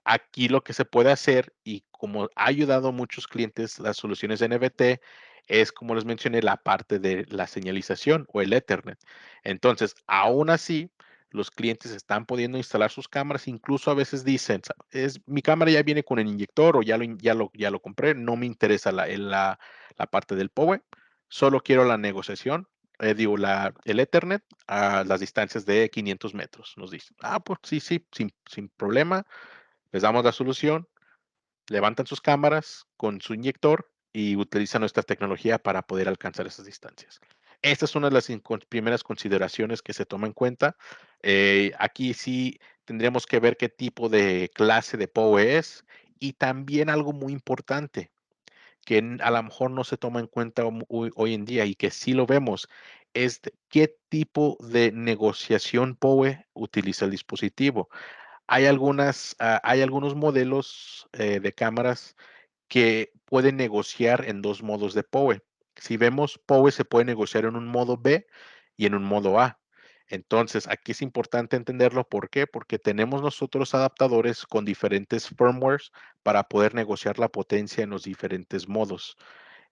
Aquí lo que se puede hacer, y como ha ayudado a muchos clientes las soluciones de NBT, es como les mencioné, la parte de la señalización o el Ethernet. Entonces, aún así, los clientes están pudiendo instalar sus cámaras, incluso a veces dicen, mi cámara ya viene con el inyector o ya lo compré, no me interesa la parte del PoE, solo quiero la negociación, el Ethernet a las distancias de 500 metros, nos dicen. Pues sí, sin problema, les damos la solución, levantan sus cámaras con su inyector y utilizan nuestra tecnología para poder alcanzar esas distancias. Esta es una de las primeras consideraciones que se toma en cuenta. Aquí sí tendríamos que ver qué tipo de clase de PoE es, y también algo muy importante que a lo mejor no se toma en cuenta hoy en día y que sí lo vemos, es qué tipo de negociación PoE utiliza el dispositivo. Hay algunos modelos de cámaras que pueden negociar en dos modos de PoE. Si vemos, PoE se puede negociar en un modo B y en un modo A. Entonces, aquí es importante entenderlo. ¿Por qué? Porque tenemos nosotros adaptadores con diferentes firmwares para poder negociar la potencia en los diferentes modos.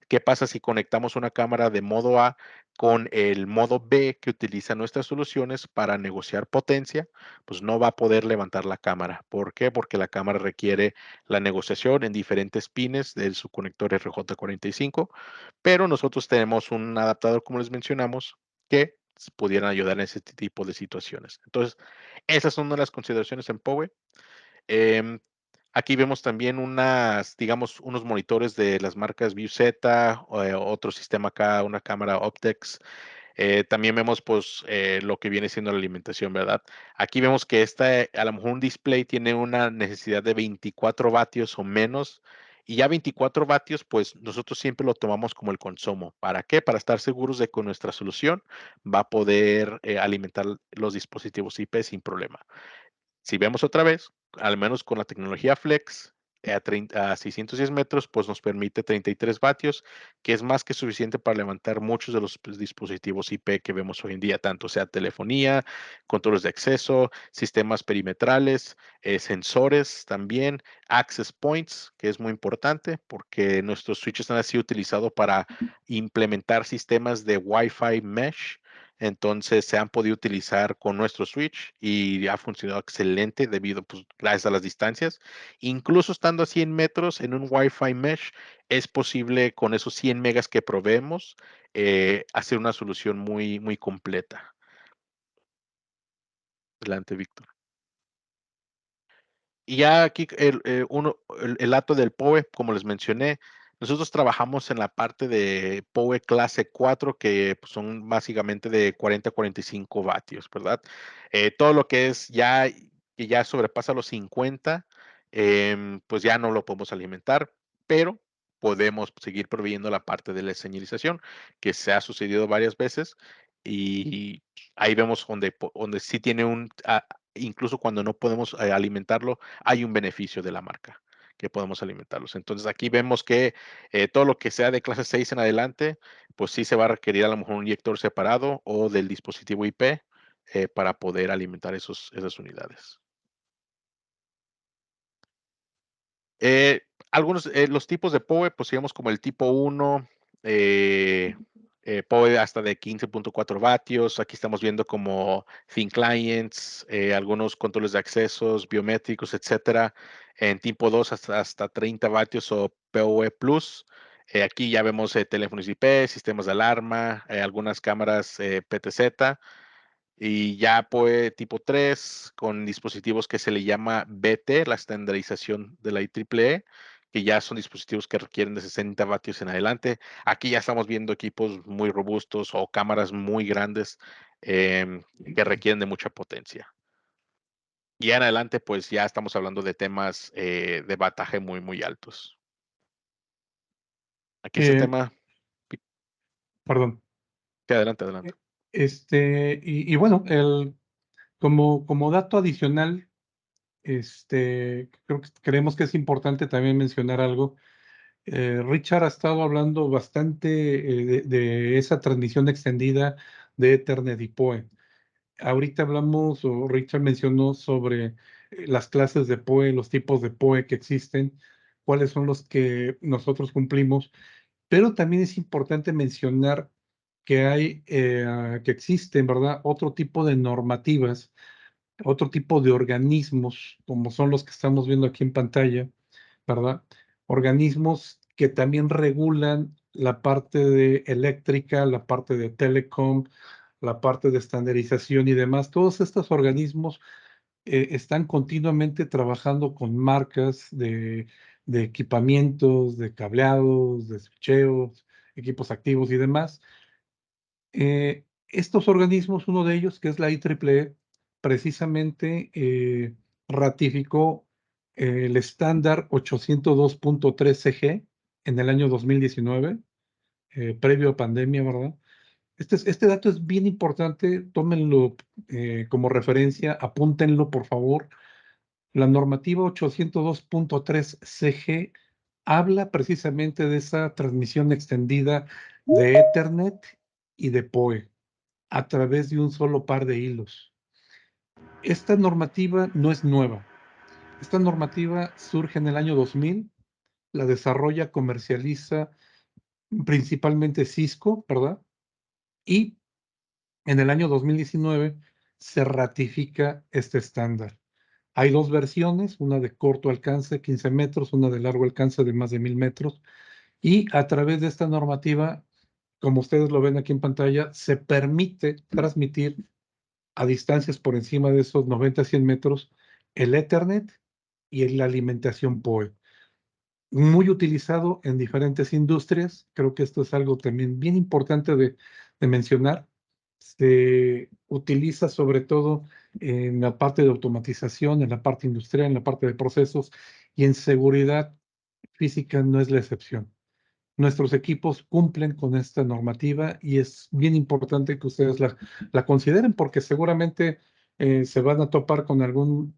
¿Qué pasa si conectamos una cámara de modo A con el modo B que utiliza nuestras soluciones para negociar potencia? Pues no va a poder levantar la cámara. ¿Por qué? Porque la cámara requiere la negociación en diferentes pines de su conector RJ45, pero nosotros tenemos un adaptador, como les mencionamos, que pudieran ayudar en ese tipo de situaciones. Entonces, esas son una de las consideraciones en PoE. Em, Aquí vemos también digamos, unos monitores de las marcas ViewZ, otro sistema acá, una cámara Optex. También vemos, pues, lo que viene siendo la alimentación, ¿verdad? Aquí vemos que a lo mejor un display tiene una necesidad de 24 vatios o menos. Y ya 24 vatios, pues nosotros siempre lo tomamos como el consumo. ¿Para qué? Para estar seguros de que nuestra solución va a poder alimentar los dispositivos IP sin problema. Si vemos otra vez, al menos con la tecnología Flex, a 610 metros, pues nos permite 33 vatios, que es más que suficiente para levantar muchos de los dispositivos IP que vemos hoy en día, tanto sea telefonía, controles de acceso, sistemas perimetrales, sensores también, access points, que es muy importante porque nuestros switches han sido utilizados para implementar sistemas de Wi-Fi mesh. Entonces se han podido utilizar con nuestro switch y ha funcionado excelente debido, pues, gracias a las distancias. Incluso estando a 100 metros en un Wi-Fi mesh, es posible con esos 100 megas que proveemos hacer una solución muy, muy completa. Adelante, Víctor. Y ya aquí el dato del PoE, como les mencioné, nosotros trabajamos en la parte de PoE clase 4, que pues, son básicamente de 40 a 45 vatios, ¿verdad? Todo lo que es que ya sobrepasa los 50, pues ya no lo podemos alimentar, pero podemos seguir proveyendo la parte de la señalización, que se ha sucedido varias veces, y ahí vemos donde sí tiene incluso cuando no podemos alimentarlo, hay un beneficio de la marca que podemos alimentarlos. Entonces aquí vemos que todo lo que sea de clase 6 en adelante, pues sí se va a requerir a lo mejor un inyector separado o del dispositivo IP para poder alimentar esas unidades. Eh, los tipos de PoE, pues digamos como el tipo 1, PoE hasta de 15.4 vatios. Aquí estamos viendo como Thin Clients, algunos controles de accesos, biométricos, etcétera. En tipo 2 hasta 30 vatios o PoE Plus. Aquí ya vemos teléfonos IP, sistemas de alarma, algunas cámaras PTZ. Y ya PoE tipo 3 con dispositivos que se le llama BT, la estandarización de la IEEE, que ya son dispositivos que requieren de 60 vatios en adelante. Aquí ya estamos viendo equipos muy robustos o cámaras muy grandes que requieren de mucha potencia. Y en adelante, pues ya estamos hablando de temas de bataje muy, muy altos. Aquí ese tema. Perdón. Sí, adelante, adelante. Y bueno, como dato adicional, creemos que es importante también mencionar algo. Richard ha estado hablando bastante de esa transmisión extendida de Ethernet y PoE. Ahorita hablamos, o Richard mencionó sobre las clases de PoE, los tipos de PoE que existen, cuáles son los que nosotros cumplimos, pero también es importante mencionar que existen, ¿verdad? Otro tipo de normativas, otro tipo de organismos, como son los que estamos viendo aquí en pantalla, ¿verdad? Organismos que también regulan la parte de eléctrica, la parte de telecom, la parte de estandarización y demás. Todos estos organismos están continuamente trabajando con marcas de equipamientos, de cableados, de switcheos, equipos activos y demás. Estos organismos, uno de ellos, que es la IEEE, precisamente ratificó el estándar 802.3 CG en el año 2019, previo a pandemia, ¿verdad? Este dato es bien importante, tómenlo como referencia, apúntenlo por favor. La normativa 802.3 CG habla precisamente de esa transmisión extendida de Ethernet y de PoE a través de un solo par de hilos. Esta normativa no es nueva. Esta normativa surge en el año 2000, la desarrolla, comercializa principalmente Cisco, ¿verdad? Y en el año 2019 se ratifica este estándar. Hay dos versiones, una de corto alcance, 15 metros, una de largo alcance de más de 1000 metros. Y a través de esta normativa, como ustedes lo ven aquí en pantalla, se permite transmitir a distancias por encima de esos 90 a 100 metros el Ethernet y la alimentación PoE. Muy utilizado en diferentes industrias. Creo que esto es algo también bien importante de mencionar. Se utiliza sobre todo en la parte de automatización, en la parte industrial, en la parte de procesos y en seguridad física no es la excepción. Nuestros equipos cumplen con esta normativa y es bien importante que ustedes la consideren porque seguramente se van a topar con algún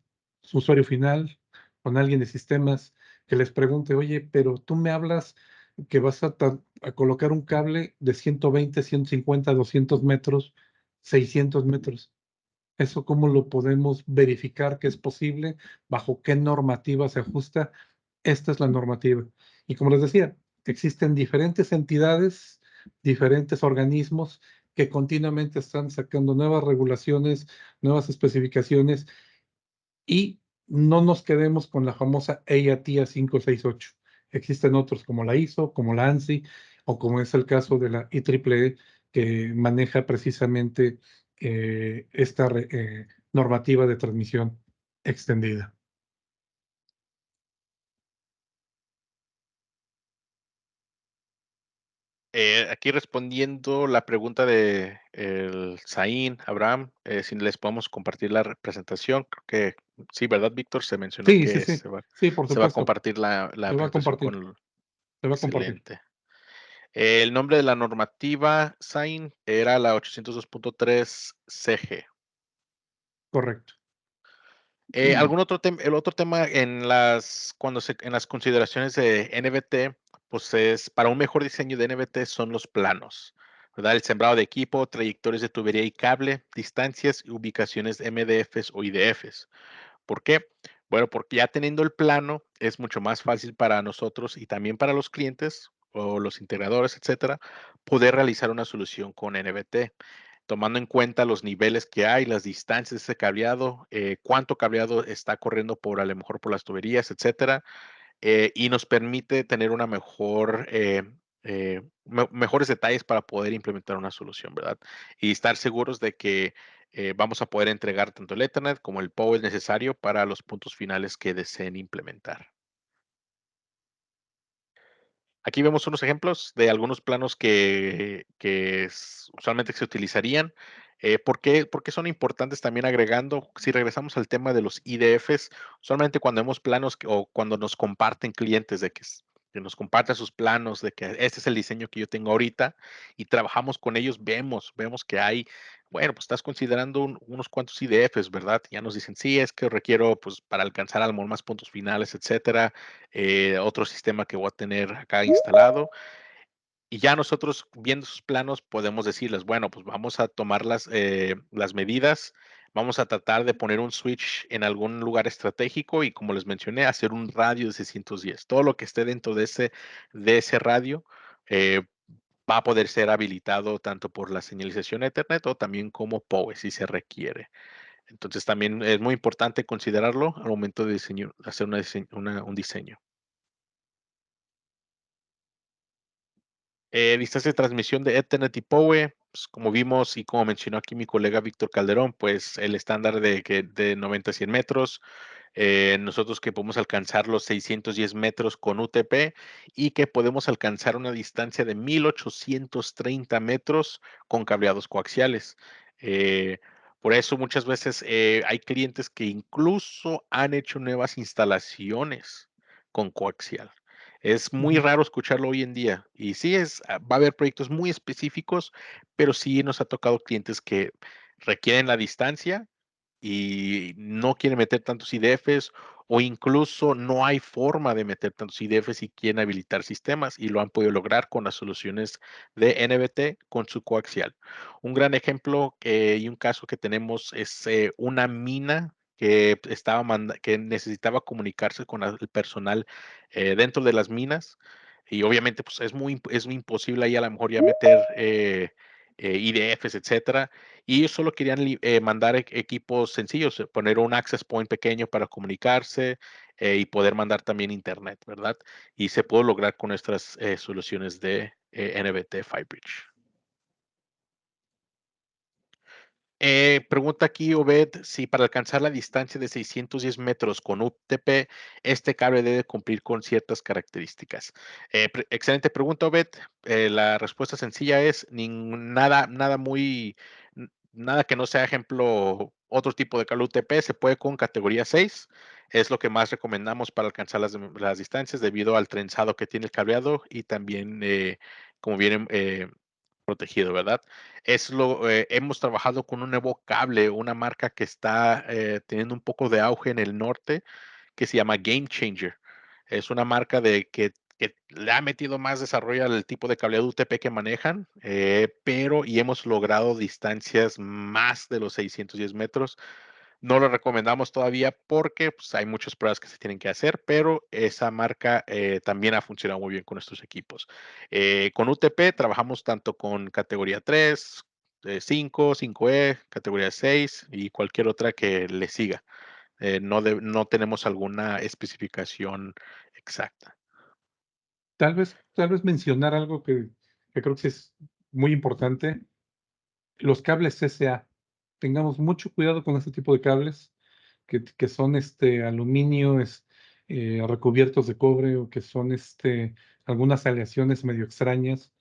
usuario final, con alguien de sistemas que les pregunte, oye, pero tú me hablas que vas a colocar un cable de 120, 150, 200 metros, 600 metros. ¿Eso cómo lo podemos verificar que es posible? ¿Bajo qué normativa se ajusta? Esta es la normativa. Y como les decía, existen diferentes entidades, diferentes organismos que continuamente están sacando nuevas regulaciones, nuevas especificaciones y no nos quedemos con la famosa EIA-TIA 568. Existen otros como la ISO, como la ANSI o como es el caso de la IEEE que maneja precisamente esta normativa de transmisión extendida. Aquí respondiendo la pregunta de el Zain, Abraham, si les podemos compartir la representación, creo que sí, ¿verdad, Víctor? Se mencionó Sí, sí, que sí, sí, por se va a supuesto. compartir la Se va a presentación compartir, con se va a compartir. excelente. El nombre de la normativa, Zain, era la 802.3 CG. Correcto. ¿Algún otro tema? El otro tema en las consideraciones de NBT, pues es para un mejor diseño de NBT son los planos, ¿verdad? El sembrado de equipo, trayectorias de tubería y cable, distancias y ubicaciones de MDFs o IDFs. ¿Por qué? Bueno, porque ya teniendo el plano es mucho más fácil para nosotros y también para los clientes o los integradores, etcétera, poder realizar una solución con NBT, tomando en cuenta los niveles que hay, las distancias de ese cableado, cuánto cableado está corriendo por a lo mejor por las tuberías, etcétera, y nos permite tener una mejores detalles para poder implementar una solución, ¿verdad? Y estar seguros de que vamos a poder entregar tanto el Ethernet como el PoE necesario para los puntos finales que deseen implementar. Aquí vemos unos ejemplos de algunos planos que usualmente se utilizarían. ¿Por qué son importantes también agregando? Si regresamos al tema de los IDFs, usualmente cuando vemos planos o cuando nos comparten clientes de que nos comparten sus planos de que este es el diseño que yo tengo ahorita y trabajamos con ellos, vemos que hay, bueno, pues estás considerando unos cuantos IDFs, ¿verdad? Ya nos dicen, sí, es que requiero, pues, para alcanzar a lo mejor más puntos finales, etcétera, otro sistema que voy a tener acá instalado. Y ya nosotros viendo sus planos podemos decirles, bueno, pues vamos a tomar las medidas, vamos a tratar de poner un switch en algún lugar estratégico y como les mencioné, hacer un radio de 610. Todo lo que esté dentro de ese radio eh, va a poder ser habilitado tanto por la señalización Ethernet o también como PoE si se requiere. Entonces también es muy importante considerarlo al momento de hacer un diseño. Distancia de transmisión de Ethernet y PoE, pues, como vimos y como mencionó aquí mi colega Víctor Calderón, pues el estándar de 90 a 100 metros, nosotros que podemos alcanzar los 610 metros con UTP y que podemos alcanzar una distancia de 1830 metros con cableados coaxiales. Eh, por eso muchas veces hay clientes que incluso han hecho nuevas instalaciones con coaxial. Es muy raro escucharlo hoy en día. Y sí, va a haber proyectos muy específicos, pero sí nos ha tocado clientes que requieren la distancia y no quieren meter tantos IDFs o incluso no hay forma de meter tantos IDFs y quieren habilitar sistemas y lo han podido lograr con las soluciones de NBT con su coaxial. Un gran ejemplo y un caso que tenemos es una mina que necesitaba comunicarse con el personal dentro de las minas y obviamente pues es muy imposible ahí a lo mejor ya meter IDFs, etcétera, y ellos solo querían mandar equipos sencillos, poner un access point pequeño para comunicarse y poder mandar también internet, ¿verdad? Y se pudo lograr con nuestras soluciones de NBT FiBridge. Pregunta aquí Obed si para alcanzar la distancia de 610 metros con UTP, este cable debe cumplir con ciertas características. Excelente pregunta, Obed. La respuesta sencilla es nada que no sea ejemplo, otro tipo de cable UTP se puede con categoría 6. Es lo que más recomendamos para alcanzar las distancias debido al trenzado que tiene el cableado y también como viene protegido, ¿verdad? Hemos trabajado con un nuevo cable, una marca que está teniendo un poco de auge en el norte, que se llama Game Changer. Es una marca que le ha metido más desarrollo al tipo de cableado UTP que manejan, y hemos logrado distancias más de los 610 metros. No lo recomendamos todavía porque pues, hay muchas pruebas que se tienen que hacer, pero esa marca también ha funcionado muy bien con nuestros equipos. Con UTP trabajamos tanto con categoría 3, 5, 5E, categoría 6 y cualquier otra que le siga. No tenemos alguna especificación exacta. Tal vez mencionar algo que creo que es muy importante. Los cables CCA. Tengamos mucho cuidado con este tipo de cables que son aluminio recubiertos de cobre o que son algunas aleaciones medio extrañas.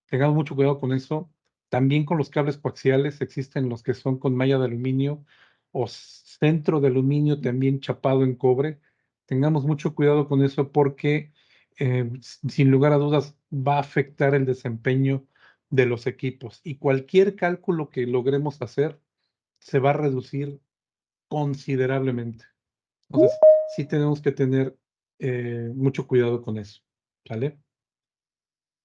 Tengamos mucho cuidado con eso. También con los cables coaxiales existen los que son con malla de aluminio o centro de aluminio también chapado en cobre. Tengamos mucho cuidado con eso porque sin lugar a dudas va a afectar el desempeño de los equipos y cualquier cálculo que logremos hacer se va a reducir considerablemente. Entonces, sí tenemos que tener mucho cuidado con eso. ¿Sale?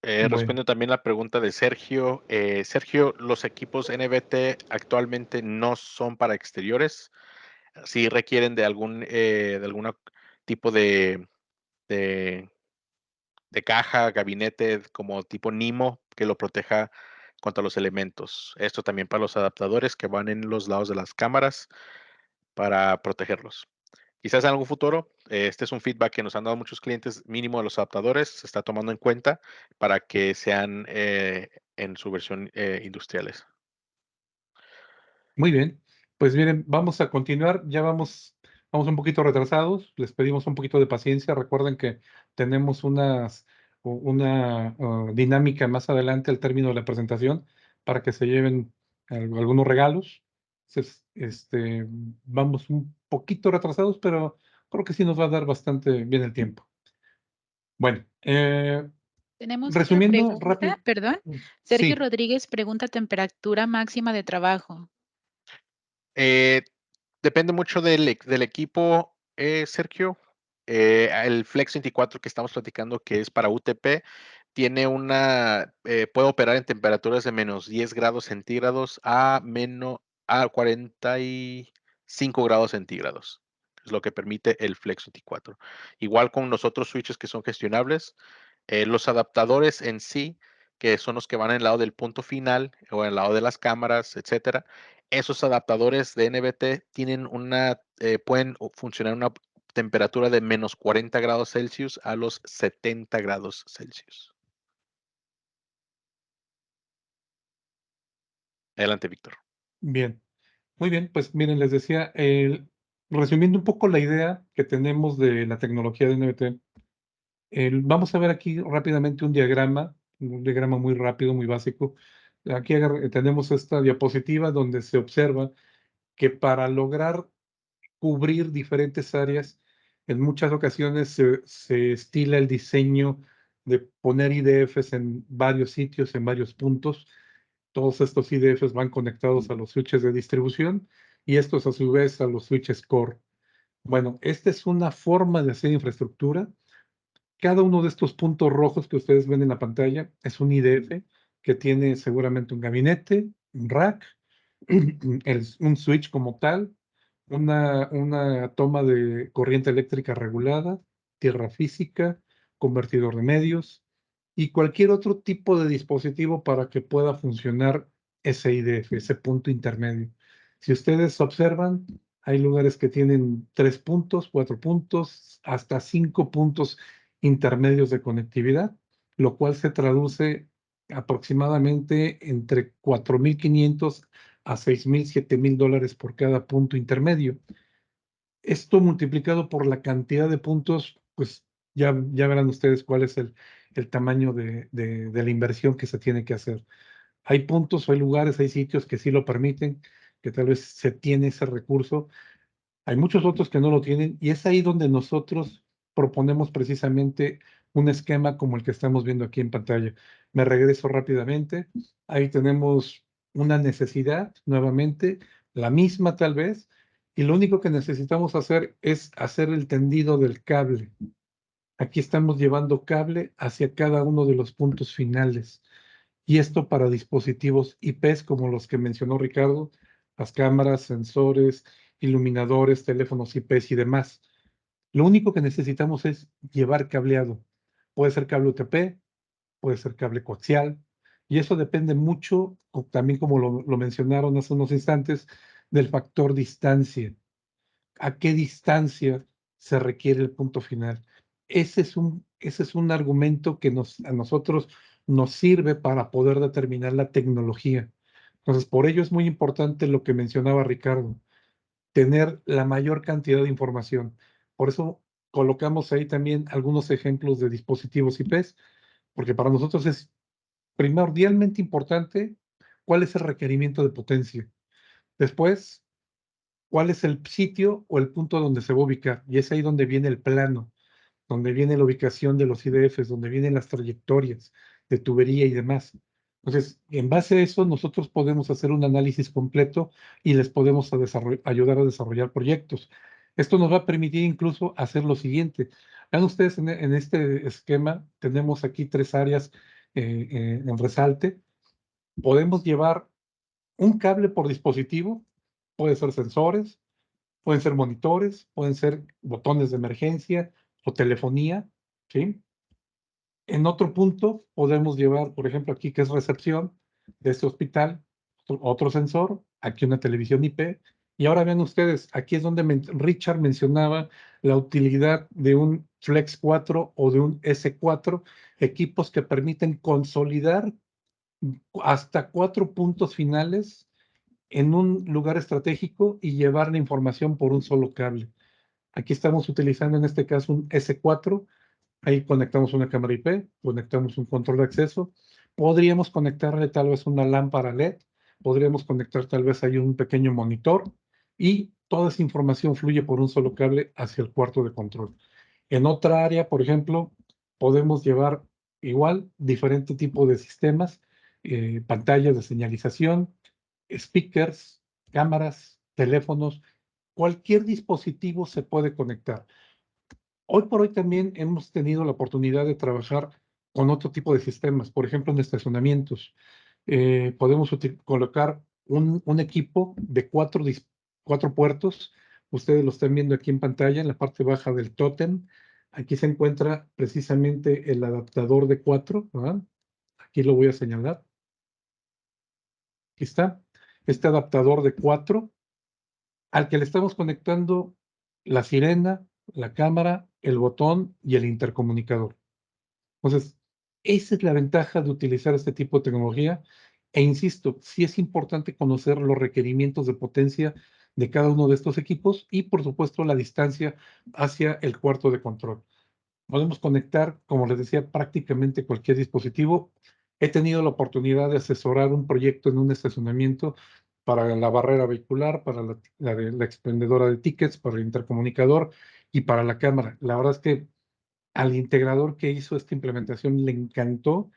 Bueno. Responde también la pregunta de Sergio. Sergio, los equipos NBT actualmente no son para exteriores. Sí requieren de algún tipo de, de caja, gabinete como tipo NIMO que lo proteja contra los elementos. Esto también para los adaptadores que van en los lados de las cámaras para protegerlos. Quizás en algún futuro, este es un feedback que nos han dado muchos clientes, mínimo de los adaptadores, se está tomando en cuenta para que sean en su versión industriales. Muy bien, pues miren, vamos a continuar, ya vamos un poquito retrasados, les pedimos un poquito de paciencia, recuerden que tenemos una dinámica más adelante al término de la presentación para que se lleven algunos regalos. Entonces, vamos un poquito retrasados, pero creo que sí nos va a dar bastante bien el tiempo. Bueno, Tenemos otra resumiendo rápido. pregunta, perdón. Sergio Sí, Rodríguez pregunta temperatura máxima de trabajo. Eh, Depende mucho del equipo, Sergio. El Flex 24 que estamos platicando, que es para UTP, puede operar en temperaturas de menos 10 grados centígrados a 45 grados centígrados. Es lo que permite el Flex 24. Igual con los otros switches que son gestionables, los adaptadores en sí, que son los que van en el lado del punto final o en el lado de las cámaras, etcétera. Esos adaptadores de NBT pueden funcionar a una temperatura de menos 40 grados Celsius a los 70 grados Celsius. Adelante, Víctor. bien. Muy bien, pues miren, les decía, resumiendo un poco la idea que tenemos de la tecnología de NBT, vamos a ver aquí rápidamente un diagrama muy rápido, muy básico. Aquí tenemos esta diapositiva donde se observa que para lograr cubrir diferentes áreas En muchas ocasiones se estila el diseño de poner IDFs en varios sitios, en varios puntos. Todos estos IDFs van conectados a los switches de distribución y estos a su vez a los switches core. Bueno, esta es una forma de hacer infraestructura. Cada uno de estos puntos rojos que ustedes ven en la pantalla es un IDF que tiene seguramente un gabinete, un rack, un switch como tal, una toma de corriente eléctrica regulada, tierra física, convertidor de medios y cualquier otro tipo de dispositivo para que pueda funcionar ese IDF, ese punto intermedio. Si ustedes observan, hay lugares que tienen 3 puntos, 4 puntos, hasta 5 puntos intermedios de conectividad, lo cual se traduce aproximadamente entre 4.500 a 6.000, 7.000 dólares por cada punto intermedio. Esto multiplicado por la cantidad de puntos, pues ya verán ustedes cuál es el tamaño de la inversión que se tiene que hacer. Hay puntos, hay lugares, hay sitios que sí lo permiten, que tal vez se tiene ese recurso. Hay muchos otros que no lo tienen y es ahí donde nosotros proponemos precisamente un esquema como el que estamos viendo aquí en pantalla. Me regreso rápidamente. Ahí tenemos una necesidad, nuevamente, la misma tal vez, y lo único que necesitamos hacer es hacer el tendido del cable. Aquí estamos llevando cable hacia cada uno de los puntos finales. Y esto para dispositivos IPs como los que mencionó Ricardo, las cámaras, sensores, iluminadores, teléfonos IPs y demás. Lo único que necesitamos es llevar cableado. Puede ser cable UTP, puede ser cable coaxial, y eso depende mucho, también como lo mencionaron hace unos instantes, del factor distancia. ¿A qué distancia se requiere el punto final? Ese es un argumento que a nosotros nos sirve para poder determinar la tecnología. Entonces, por ello es muy importante lo que mencionaba Ricardo, tener la mayor cantidad de información. Por eso colocamos ahí también algunos ejemplos de dispositivos IPs, porque para nosotros es primordialmente importante cuál es el requerimiento de potencia. Después, cuál es el sitio o el punto donde se va a ubicar. Y es ahí donde viene el plano, donde viene la ubicación de los IDFs, donde vienen las trayectorias de tubería y demás. Entonces, en base a eso, nosotros podemos hacer un análisis completo y les podemos ayudar a desarrollar proyectos. Esto nos va a permitir incluso hacer lo siguiente. Vean ustedes en este esquema, tenemos aquí 3 áreas en resalte. Podemos llevar un cable por dispositivo, puede ser sensores, pueden ser monitores, pueden ser botones de emergencia o telefonía, ¿sí? En otro punto podemos llevar, por ejemplo, aquí que es recepción de este hospital, otro sensor, aquí una televisión IP. Y ahora vean ustedes, aquí es donde Richard mencionaba la utilidad de un Flex 4 o de un S4, equipos que permiten consolidar hasta 4 puntos finales en un lugar estratégico y llevar la información por un solo cable. Aquí estamos utilizando en este caso un S4, ahí conectamos una cámara IP, conectamos un control de acceso, podríamos conectarle tal vez una lámpara LED, podríamos conectar tal vez ahí un pequeño monitor y toda esa información fluye por un solo cable hacia el cuarto de control. En otra área, por ejemplo, podemos llevar igual diferente tipo de sistemas, pantallas de señalización, speakers, cámaras, teléfonos, cualquier dispositivo se puede conectar. Hoy por hoy también hemos tenido la oportunidad de trabajar con otro tipo de sistemas, por ejemplo, en estacionamientos. Podemos colocar un equipo de 4 puertos. Ustedes lo están viendo aquí en pantalla, en la parte baja del tótem. Aquí se encuentra precisamente el adaptador de 4, ¿verdad? Aquí lo voy a señalar. Aquí está. Este adaptador de 4 al que le estamos conectando la sirena, la cámara, el botón y el intercomunicador. Entonces, esa es la ventaja de utilizar este tipo de tecnología. E insisto, sí es importante conocer los requerimientos de potencia de cada uno de estos equipos y, por supuesto, la distancia hacia el cuarto de control. Podemos conectar, como les decía, prácticamente cualquier dispositivo. He tenido la oportunidad de asesorar un proyecto en un estacionamiento para la barrera vehicular, para la expendedora de tickets, para el intercomunicador, y para la cámara. La verdad es que al integrador que hizo esta implementación le encantó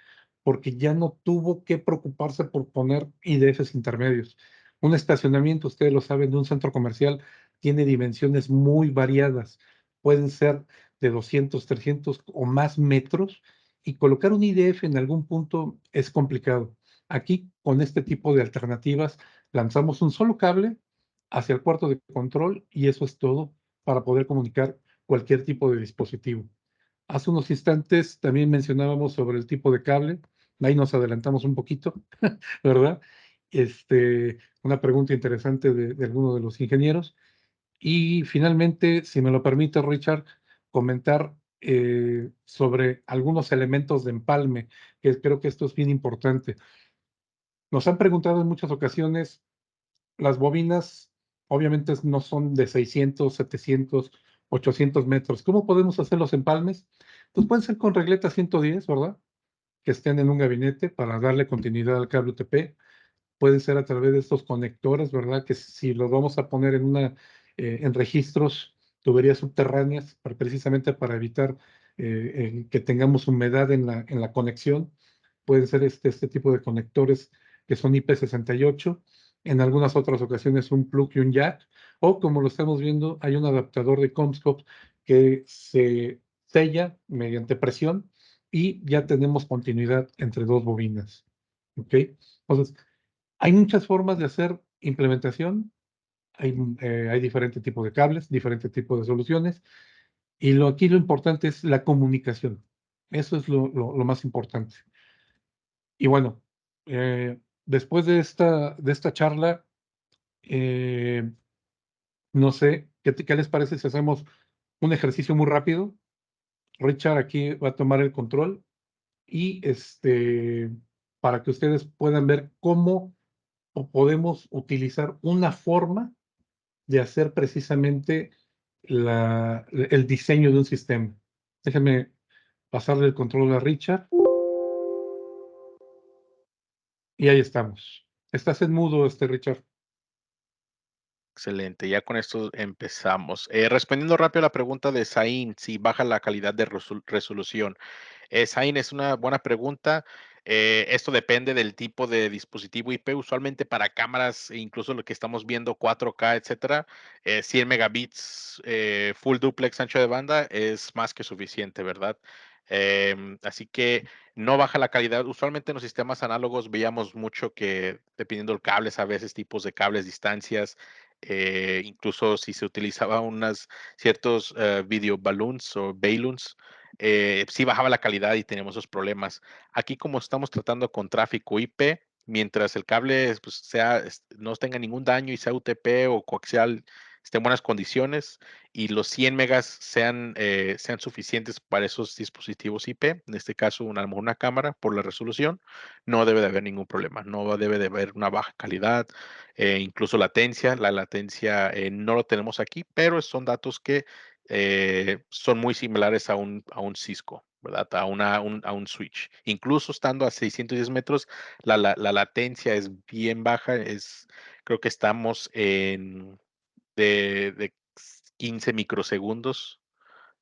porque ya no tuvo que preocuparse por poner IDFs intermedios. Un estacionamiento, ustedes lo saben, de un centro comercial tiene dimensiones muy variadas. Pueden ser de 200, 300 o más metros y colocar un IDF en algún punto es complicado. Aquí, con este tipo de alternativas, lanzamos un solo cable hacia el cuarto de control y eso es todo para poder comunicar cualquier tipo de dispositivo. Hace unos instantes también mencionábamos sobre el tipo de cable. Ahí nos adelantamos un poquito, ¿verdad? Una pregunta interesante de alguno de los ingenieros. Y finalmente, si me lo permite, Richard, comentar sobre algunos elementos de empalme, que creo que esto es bien importante. Nos han preguntado en muchas ocasiones, las bobinas obviamente no son de 600, 700, 800 metros. ¿Cómo podemos hacer los empalmes? Pues pueden ser con regletas 110, ¿verdad? Que estén en un gabinete para darle continuidad al cable UTP. Pueden ser a través de estos conectores, ¿verdad? Que si los vamos a poner en registros, tuberías subterráneas, precisamente para evitar que tengamos humedad en la conexión. Pueden ser este tipo de conectores que son IP68. En algunas otras ocasiones un plug y un jack. O como lo estamos viendo, hay un adaptador de Comscope que se sella mediante presión y ya tenemos continuidad entre dos bobinas. ¿Ok? Entonces, hay muchas formas de hacer implementación, hay diferentes tipos de cables, diferentes tipos de soluciones, y aquí lo importante es la comunicación. Eso es lo más importante. Y bueno, después de esta charla, eh, no sé, ¿qué les parece si hacemos un ejercicio muy rápido? Richard aquí va a tomar el control y para que ustedes puedan ver cómo podemos utilizar una forma de hacer precisamente el diseño de un sistema. Déjenme pasarle el control a Richard y ahí estamos. Estás en mudo, Richard. Excelente, ya con esto empezamos. Respondiendo rápido a la pregunta de Zain, si baja la calidad de resolución. Zain, es una buena pregunta. Esto depende del tipo de dispositivo IP. Usualmente para cámaras, incluso lo que estamos viendo 4K, etcétera, 100 megabits, full duplex ancho de banda es más que suficiente, ¿verdad? Así que no baja la calidad. Usualmente en los sistemas análogos veíamos mucho que dependiendo del cables, a veces tipos de cables, distancias, incluso si se utilizaba unas ciertos video balloons o balloons, sí bajaba la calidad y teníamos esos problemas. Aquí como estamos tratando con tráfico IP, mientras el cable pues, no tenga ningún daño y sea UTP o coaxial, esté en buenas condiciones y los 100 megas sean suficientes para esos dispositivos IP, en este caso a lo mejor una cámara por la resolución, no debe de haber ningún problema, no debe de haber una baja calidad, incluso latencia. La latencia no lo tenemos aquí, pero son datos que son muy similares a un Cisco, ¿verdad? A un switch. Incluso estando a 610 metros, la latencia es bien baja. Creo que estamos de 15 microsegundos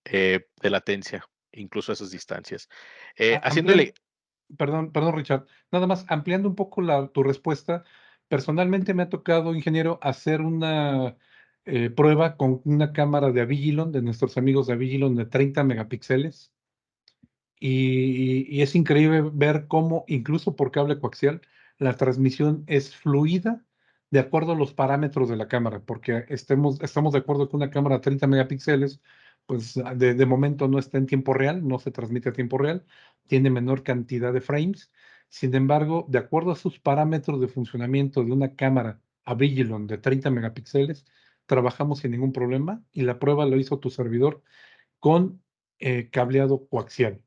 de latencia, incluso a esas distancias. Ampliando, Haciéndole, perdón, Richard. Nada más ampliando un poco tu respuesta. Personalmente me ha tocado, ingeniero, hacer una prueba con una cámara de Avigilon, de nuestros amigos de Avigilon de 30 megapíxeles. Y es increíble ver cómo, incluso por cable coaxial, la transmisión es fluida de acuerdo a los parámetros de la cámara, porque estamos de acuerdo que una cámara de 30 megapíxeles, pues de momento no está en tiempo real, no se transmite a tiempo real, tiene menor cantidad de frames. Sin embargo, de acuerdo a sus parámetros de funcionamiento de una cámara Avigilon de 30 megapíxeles, trabajamos sin ningún problema y la prueba lo hizo tu servidor con cableado coaxial.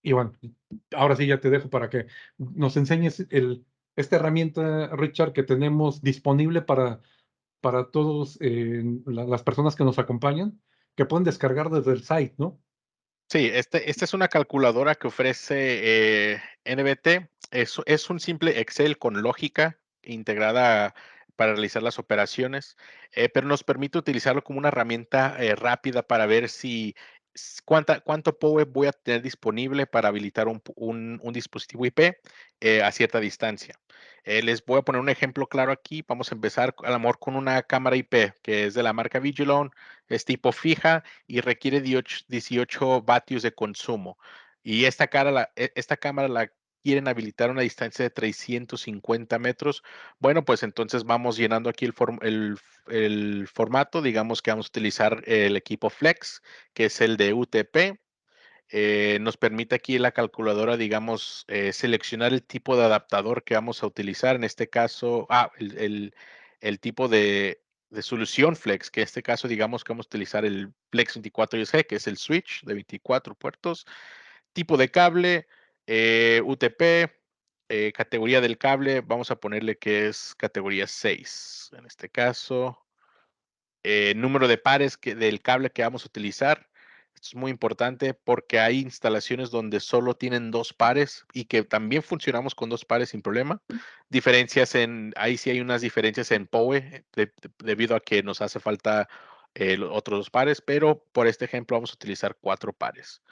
Y bueno, ahora sí ya te dejo para que nos enseñes esta herramienta, Richard, que tenemos disponible para todos las personas que nos acompañan, que pueden descargar desde el site, ¿no? sí, esta es una calculadora que ofrece NBT. Es un simple Excel con lógica integrada para realizar las operaciones, pero nos permite utilizarlo como una herramienta rápida para ver si cuánto PoE voy a tener disponible para habilitar un dispositivo IP a cierta distancia. Les voy a poner un ejemplo claro aquí. Vamos a empezar a lo mejor con una cámara IP que es de la marca Vigilon, es tipo fija y requiere 18 vatios de consumo. Y esta cámara la quieren habilitar a una distancia de 350 metros. Bueno, pues entonces vamos llenando aquí el formato. Digamos que vamos a utilizar el equipo Flex, que es el de UTP. Nos permite aquí la calculadora, digamos, seleccionar el tipo de adaptador que vamos a utilizar. En este caso, el tipo de solución Flex, que en este caso, digamos que vamos a utilizar el Flex 24 USG, que es el switch de 24 puertos. Tipo de cable, UTP, categoría del cable, vamos a ponerle que es categoría 6. En este caso, número de pares del cable que vamos a utilizar. Esto es muy importante porque hay instalaciones donde solo tienen 2 pares y que también funcionamos con 2 pares sin problema. Ahí sí hay unas diferencias en PoE debido a que nos hace falta los otros 2 pares, pero por este ejemplo vamos a utilizar 4 pares,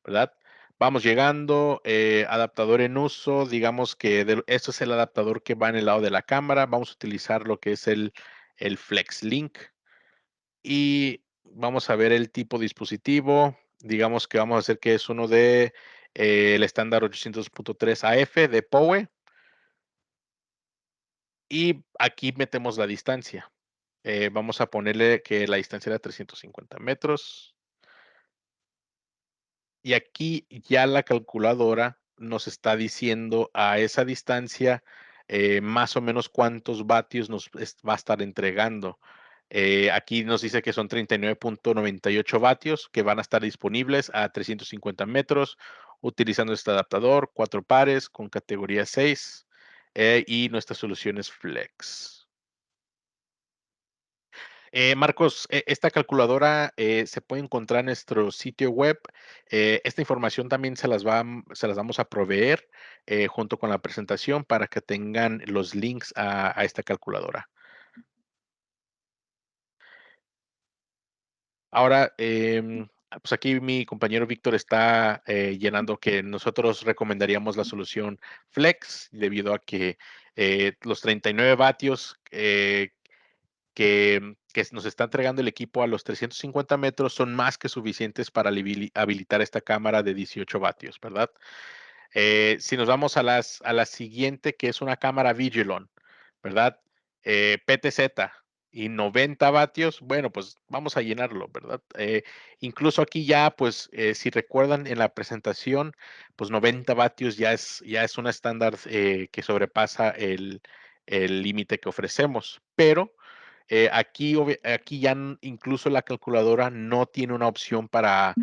¿verdad? Vamos llegando, adaptador en uso, digamos que esto es el adaptador que va en el lado de la cámara. Vamos a utilizar lo que es el FlexLink y vamos a ver el tipo de dispositivo. Digamos que vamos a hacer que es uno de el estándar 800.3 AF de PoE. Y aquí metemos la distancia. Vamos a ponerle que la distancia era 350 metros. Y aquí ya la calculadora nos está diciendo a esa distancia más o menos cuántos vatios nos va a estar entregando. Aquí nos dice que son 39.98 vatios que van a estar disponibles a 350 metros utilizando este adaptador, 4 pares con categoría 6 y nuestra solución es Flex. Marcos, esta calculadora se puede encontrar en nuestro sitio web. Esta información también se las vamos a proveer junto con la presentación para que tengan los links a esta calculadora. Ahora, pues aquí mi compañero Víctor está llenando que nosotros recomendaríamos la solución Flex debido a que los 39 vatios que nos está entregando el equipo a los 350 metros son más que suficientes para habilitar esta cámara de 18 vatios, ¿verdad? Si nos vamos a la siguiente, que es una cámara Vigilon, ¿verdad? PTZ y 90 vatios, bueno, pues vamos a llenarlo, ¿verdad? Incluso aquí ya, pues, si recuerdan en la presentación, pues 90 vatios ya es un estándar que sobrepasa el límite que ofrecemos, pero aquí ya incluso la calculadora no tiene una opción para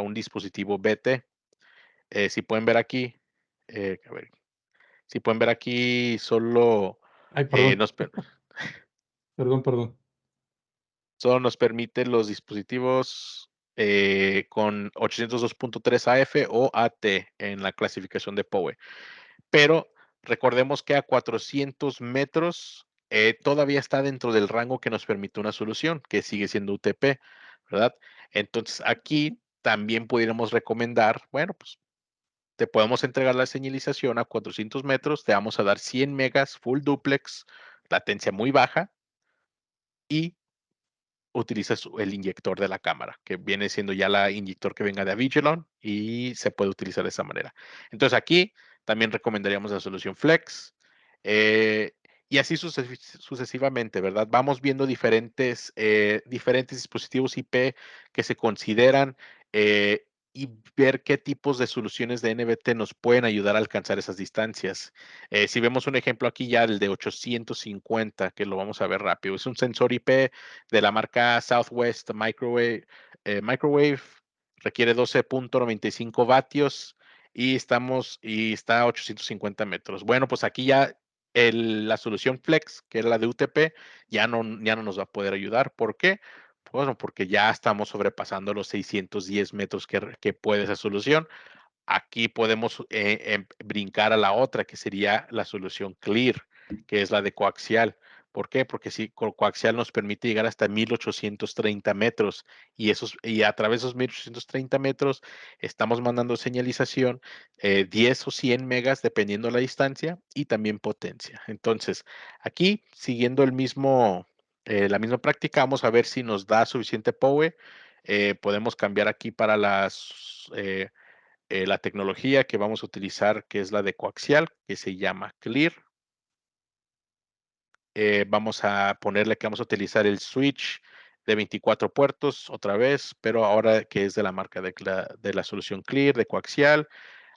un dispositivo BT. Si pueden ver aquí, a ver, si pueden ver aquí, solo Ay, perdón, nos, perdón. solo nos permite los dispositivos con 802.3 AF o AT en la clasificación de PoE. Pero recordemos que a 400 metros todavía está dentro del rango que nos permite una solución, que sigue siendo UTP, ¿verdad? Entonces aquí también pudiéramos recomendar, bueno, pues te podemos entregar la señalización a 400 metros, te vamos a dar 100 megas full duplex, latencia muy baja y utilizas el inyector de la cámara, que viene siendo ya la inyector que venga de Avigilon y se puede utilizar de esa manera. Entonces aquí también recomendaríamos la solución Flex y así sucesivamente, ¿verdad? Vamos viendo diferentes dispositivos IP que se consideran y ver qué tipos de soluciones de NBT nos pueden ayudar a alcanzar esas distancias. Si vemos un ejemplo aquí ya, el de 850, que lo vamos a ver rápido, es un sensor IP de la marca Southwest Microwave, requiere 12.95 vatios y está a 850 metros. Bueno, pues aquí ya la solución Flex, que es la de UTP, ya no nos va a poder ayudar. ¿Por qué? Bueno, porque ya estamos sobrepasando los 610 metros que puede esa solución. Aquí podemos brincar a la otra, que sería la solución Clear. que es la de coaxial. ¿Por qué? Porque si coaxial nos permite llegar hasta 1830 metros y a través de esos 1830 metros estamos mandando señalización 10 o 100 megas dependiendo de la distancia y también potencia. Entonces, aquí siguiendo la misma práctica, vamos a ver si nos da suficiente power. Podemos cambiar aquí para la tecnología que vamos a utilizar, que es la de coaxial, que se llama Clear. Vamos a ponerle que vamos a utilizar el switch de 24 puertos otra vez, pero ahora que es de la marca de la solución Clear, de coaxial.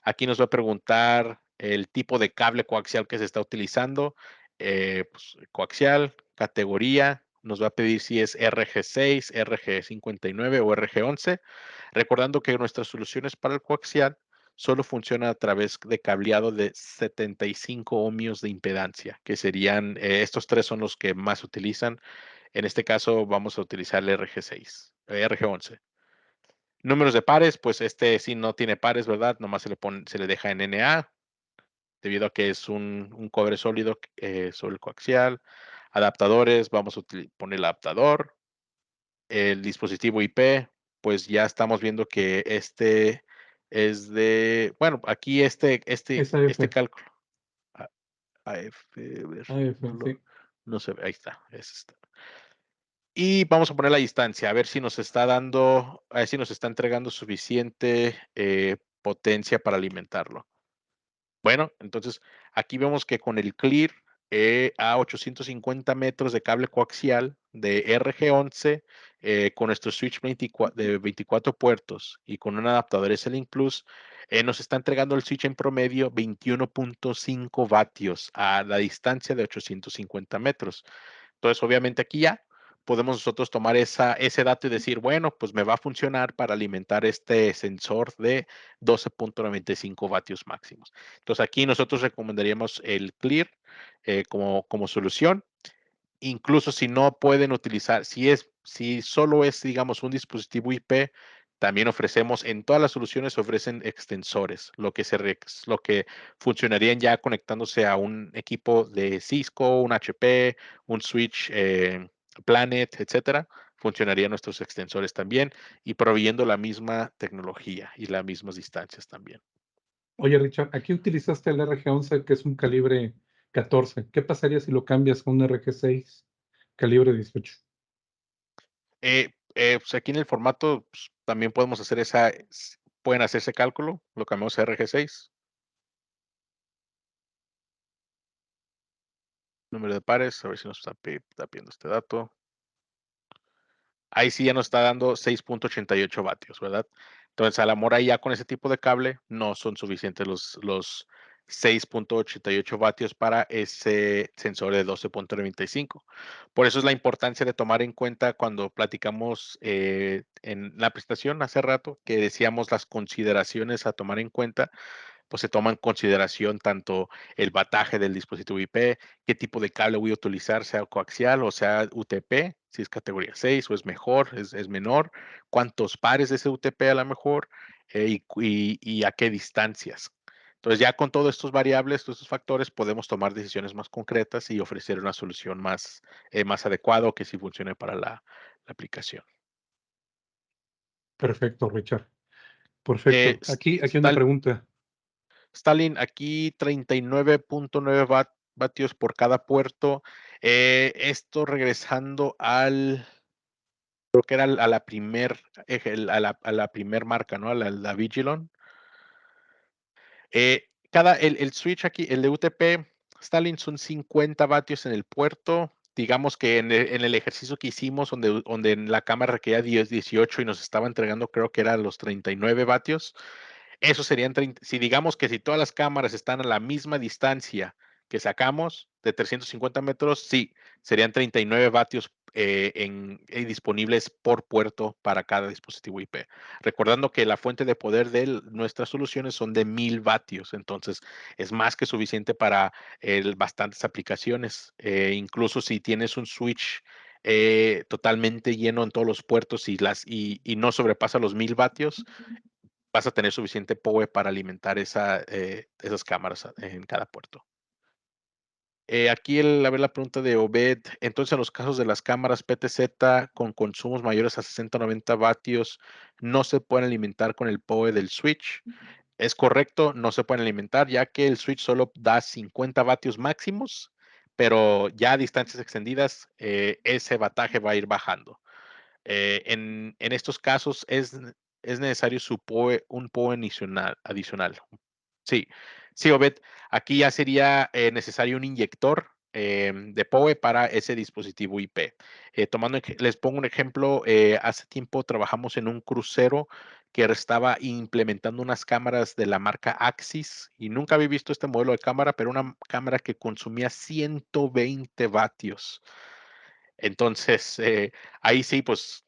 Aquí nos va a preguntar el tipo de cable coaxial que se está utilizando. Pues, coaxial, categoría, nos va a pedir si es RG6, RG59 o RG11. Recordando que nuestras soluciones para el coaxial solo funcionan a través de cableado de 75 ohmios de impedancia, que serían, estos tres son los que más utilizan. En este caso vamos a utilizar el RG6, RG11. Números de pares, pues este sí no tiene pares, ¿verdad? Nomás se le deja en NA, debido a que es un cobre sólido sobre el coaxial. Adaptadores, vamos a poner el adaptador. El dispositivo IP, pues ya estamos viendo que este es bueno, aquí este Es AF, cálculo. AF, a ver, AF, sí. no se ve, ahí está, es esta. Y vamos a poner la distancia, a ver si nos está dando, a ver si nos está entregando suficiente potencia para alimentarlo. Bueno, entonces aquí vemos que con el Clear a 850 metros de cable coaxial de RG11 con nuestro switch de 24 puertos y con un adaptador S-Link Plus, nos está entregando el switch en promedio 21.5 vatios a la distancia de 850 metros. Entonces, obviamente aquí ya podemos nosotros tomar ese dato y decir, bueno, pues me va a funcionar para alimentar este sensor de 12.95 vatios máximos. Entonces, aquí nosotros recomendaríamos el Clear como solución. Incluso si no pueden utilizar, si solo es, digamos, un dispositivo IP, también ofrecemos, en todas las soluciones ofrecen extensores, lo que funcionarían ya conectándose a un equipo de Cisco, un HP, un switch Planet, etcétera. Funcionarían nuestros extensores también y proveyendo la misma tecnología y las mismas distancias también. Oye, Richard, aquí utilizaste el RG11, que es un calibre 14. ¿Qué pasaría si lo cambias con un RG6, calibre 18? Pues aquí en el formato pues, también podemos hacer pueden hacer ese cálculo, lo cambiamos a RG6. Número de pares, a ver si nos está pidiendo este dato. Ahí sí ya nos está dando 6.88 vatios, ¿verdad? Entonces, a la mora ya con ese tipo de cable no son suficientes los 6.88 vatios para ese sensor de 12.95. Por eso es la importancia de tomar en cuenta cuando platicamos en la presentación hace rato que decíamos las consideraciones a tomar en cuenta, pues se toma en consideración tanto el bataje del dispositivo IP, qué tipo de cable voy a utilizar, sea coaxial o sea UTP, si es categoría 6 o es mejor, es menor, cuántos pares de ese UTP a lo mejor y a qué distancias. Entonces ya con todos estos variables, todos estos factores, podemos tomar decisiones más concretas y ofrecer una solución más adecuada que sí funcione para la aplicación. Perfecto, Richard. Perfecto. Aquí una pregunta. Stalin, aquí 39.9 vatios por cada puerto. Esto regresando creo que era a la primer marca, ¿no? A la Vigilon. El switch aquí, el de UTP, Stalin, son 50 vatios en el puerto. Digamos que en el ejercicio que hicimos, donde en la cámara requería 18 y nos estaba entregando, creo que eran los 39 vatios. Eso serían 30. Si digamos que si todas las cámaras están a la misma distancia que sacamos de 350 metros, sí, serían 39 vatios disponibles por puerto para cada dispositivo IP. Recordando que la fuente de poder de nuestras soluciones son de 1000 vatios, entonces es más que suficiente para bastantes aplicaciones. Incluso si tienes un switch totalmente lleno en todos los puertos y no sobrepasa los 1000 vatios, vas a tener suficiente power para alimentar esas cámaras en cada puerto. Aquí a ver la pregunta de Obed. Entonces, en los casos de las cámaras PTZ con consumos mayores a 60-90 vatios, ¿no se pueden alimentar con el PoE del switch? Es correcto, no se pueden alimentar, ya que el switch solo da 50 vatios máximos, pero ya a distancias extendidas, ese vataje va a ir bajando. En estos casos es necesario un PoE adicional. Sí, sí, Obed, aquí ya sería necesario un inyector de PoE para ese dispositivo IP. Les pongo un ejemplo, hace tiempo trabajamos en un crucero que estaba implementando unas cámaras de la marca Axis y nunca había visto este modelo de cámara, pero una cámara que consumía 120 vatios. Entonces, ahí sí, pues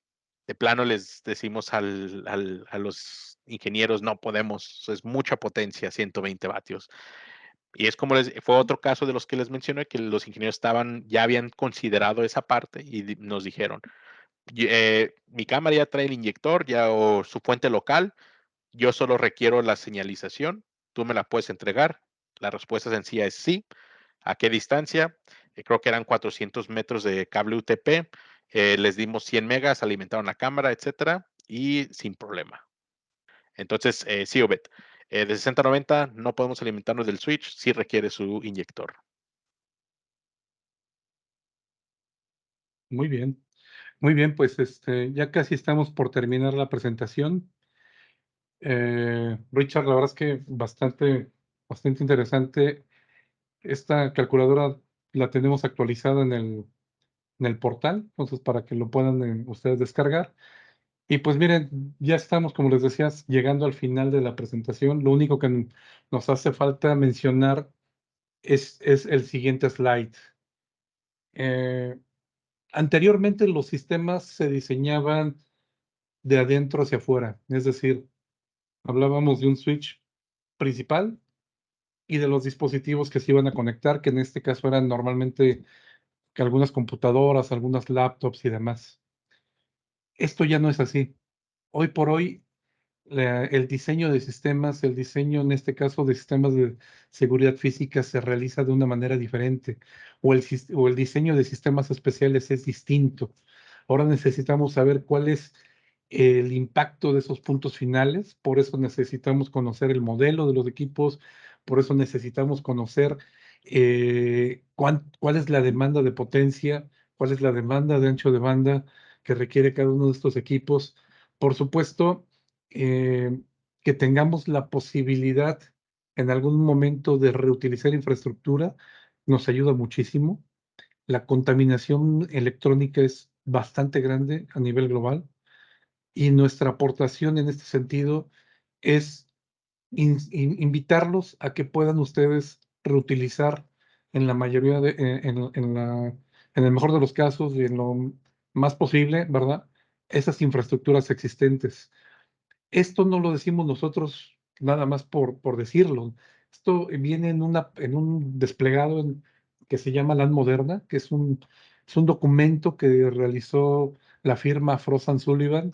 de plano les decimos a los ingenieros, no podemos, es mucha potencia, 120 vatios. Y es como fue otro caso de los que les mencioné, que los ingenieros ya habían considerado esa parte y nos dijeron, mi cámara ya trae el inyector o su fuente local, yo solo requiero la señalización, tú me la puedes entregar. La respuesta sencilla es sí. ¿A qué distancia? Creo que eran 400 metros de cable UTP. Les dimos 100 megas, alimentaron la cámara, etcétera, y sin problema. Entonces, sí, Obed, de 60-90 no podemos alimentarnos del switch, sí requiere su inyector. Muy bien. Muy bien, pues ya casi estamos por terminar la presentación. Richard, la verdad es que bastante interesante. Esta calculadora la tenemos actualizada en el portal, entonces para que lo puedan ustedes descargar. Y pues miren, ya estamos, como les decías, llegando al final de la presentación. Lo único que nos hace falta mencionar es el siguiente slide. Anteriormente los sistemas se diseñaban de adentro hacia afuera, es decir, hablábamos de un switch principal y de los dispositivos que se iban a conectar, que en este caso eran normalmente que algunas computadoras, algunas laptops y demás. Esto ya no es así. Hoy por hoy, el diseño de sistemas, el diseño en este caso de sistemas de seguridad física se realiza de una manera diferente, o el diseño de sistemas especiales es distinto. Ahora necesitamos saber cuál es el impacto de esos puntos finales, por eso necesitamos conocer el modelo de los equipos, por eso necesitamos conocer cuál es la demanda de potencia, cuál es la demanda de ancho de banda que requiere cada uno de estos equipos. Por supuesto, que tengamos la posibilidad en algún momento de reutilizar infraestructura nos ayuda muchísimo. La contaminación electrónica es bastante grande a nivel global y nuestra aportación en este sentido es invitarlos a que puedan ustedes reutilizar en la mayoría en el mejor de los casos y en lo más posible, ¿verdad? Esas infraestructuras existentes. Esto no lo decimos nosotros nada más por decirlo. Esto viene en un desplegado que se llama LAN Moderna, que es un documento que realizó la firma Frost & Sullivan,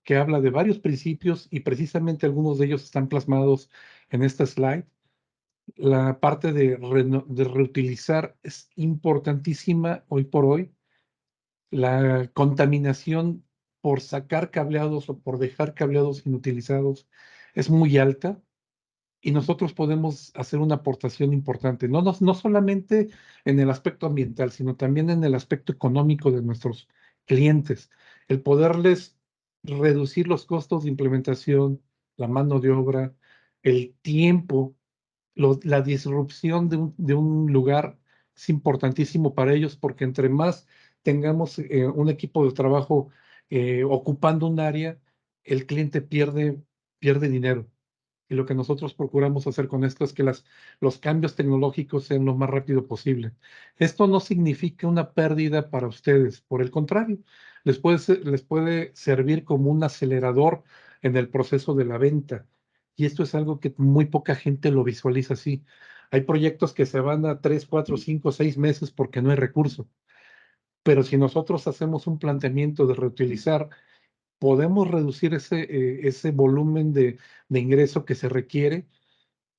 que habla de varios principios y precisamente algunos de ellos están plasmados en esta slide. La parte de reutilizar es importantísima hoy por hoy. La contaminación por sacar cableados o por dejar cableados inutilizados es muy alta y nosotros podemos hacer una aportación importante, no solamente en el aspecto ambiental, sino también en el aspecto económico de nuestros clientes. El poderles reducir los costos de implementación, la mano de obra, el tiempo, la disrupción de un lugar es importantísimo para ellos porque entre más tengamos un equipo de trabajo ocupando un área, el cliente pierde dinero. Y lo que nosotros procuramos hacer con esto es que los cambios tecnológicos sean lo más rápido posible. Esto no significa una pérdida para ustedes, por el contrario, les puede servir como un acelerador en el proceso de la venta. Y esto es algo que muy poca gente lo visualiza así. Hay proyectos que se van a 3, 4, 5, 6 meses porque no hay recurso. Pero si nosotros hacemos un planteamiento de reutilizar, podemos reducir ese volumen de ingreso que se requiere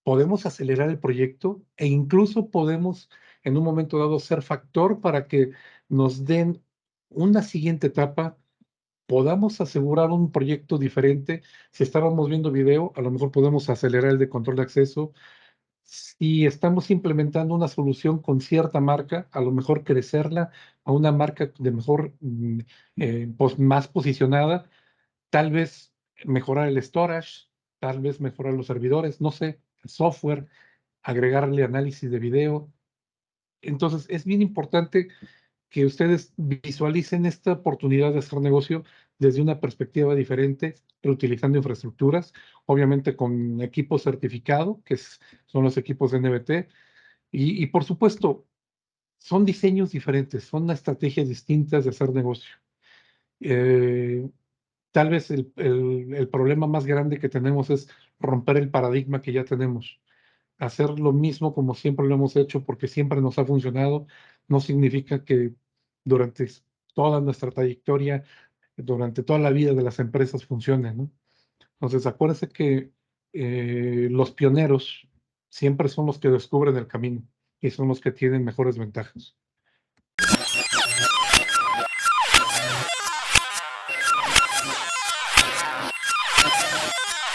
podemos acelerar el proyecto e incluso podemos en un momento dado ser factor para que nos den una siguiente etapa, podamos asegurar un proyecto diferente. Si estábamos viendo video, a lo mejor podemos acelerar el de control de acceso. Si estamos implementando una solución con cierta marca, a lo mejor crecerla a una marca de mejor, pues más posicionada, tal vez mejorar el storage, tal vez mejorar los servidores, no sé, el software, agregarle análisis de video. Entonces, es bien importante que ustedes visualicen esta oportunidad de hacer negocio desde una perspectiva diferente, reutilizando infraestructuras, obviamente con equipo certificado, son los equipos de NBT, y por supuesto, son diseños diferentes, son estrategias distintas de hacer negocio. Tal vez el problema más grande que tenemos es romper el paradigma que ya tenemos. Hacer lo mismo como siempre lo hemos hecho porque siempre nos ha funcionado, no significa que durante toda nuestra trayectoria, durante toda la vida de las empresas funcione, ¿no? Entonces, acuérdense que los pioneros siempre son los que descubren el camino y son los que tienen mejores ventajas.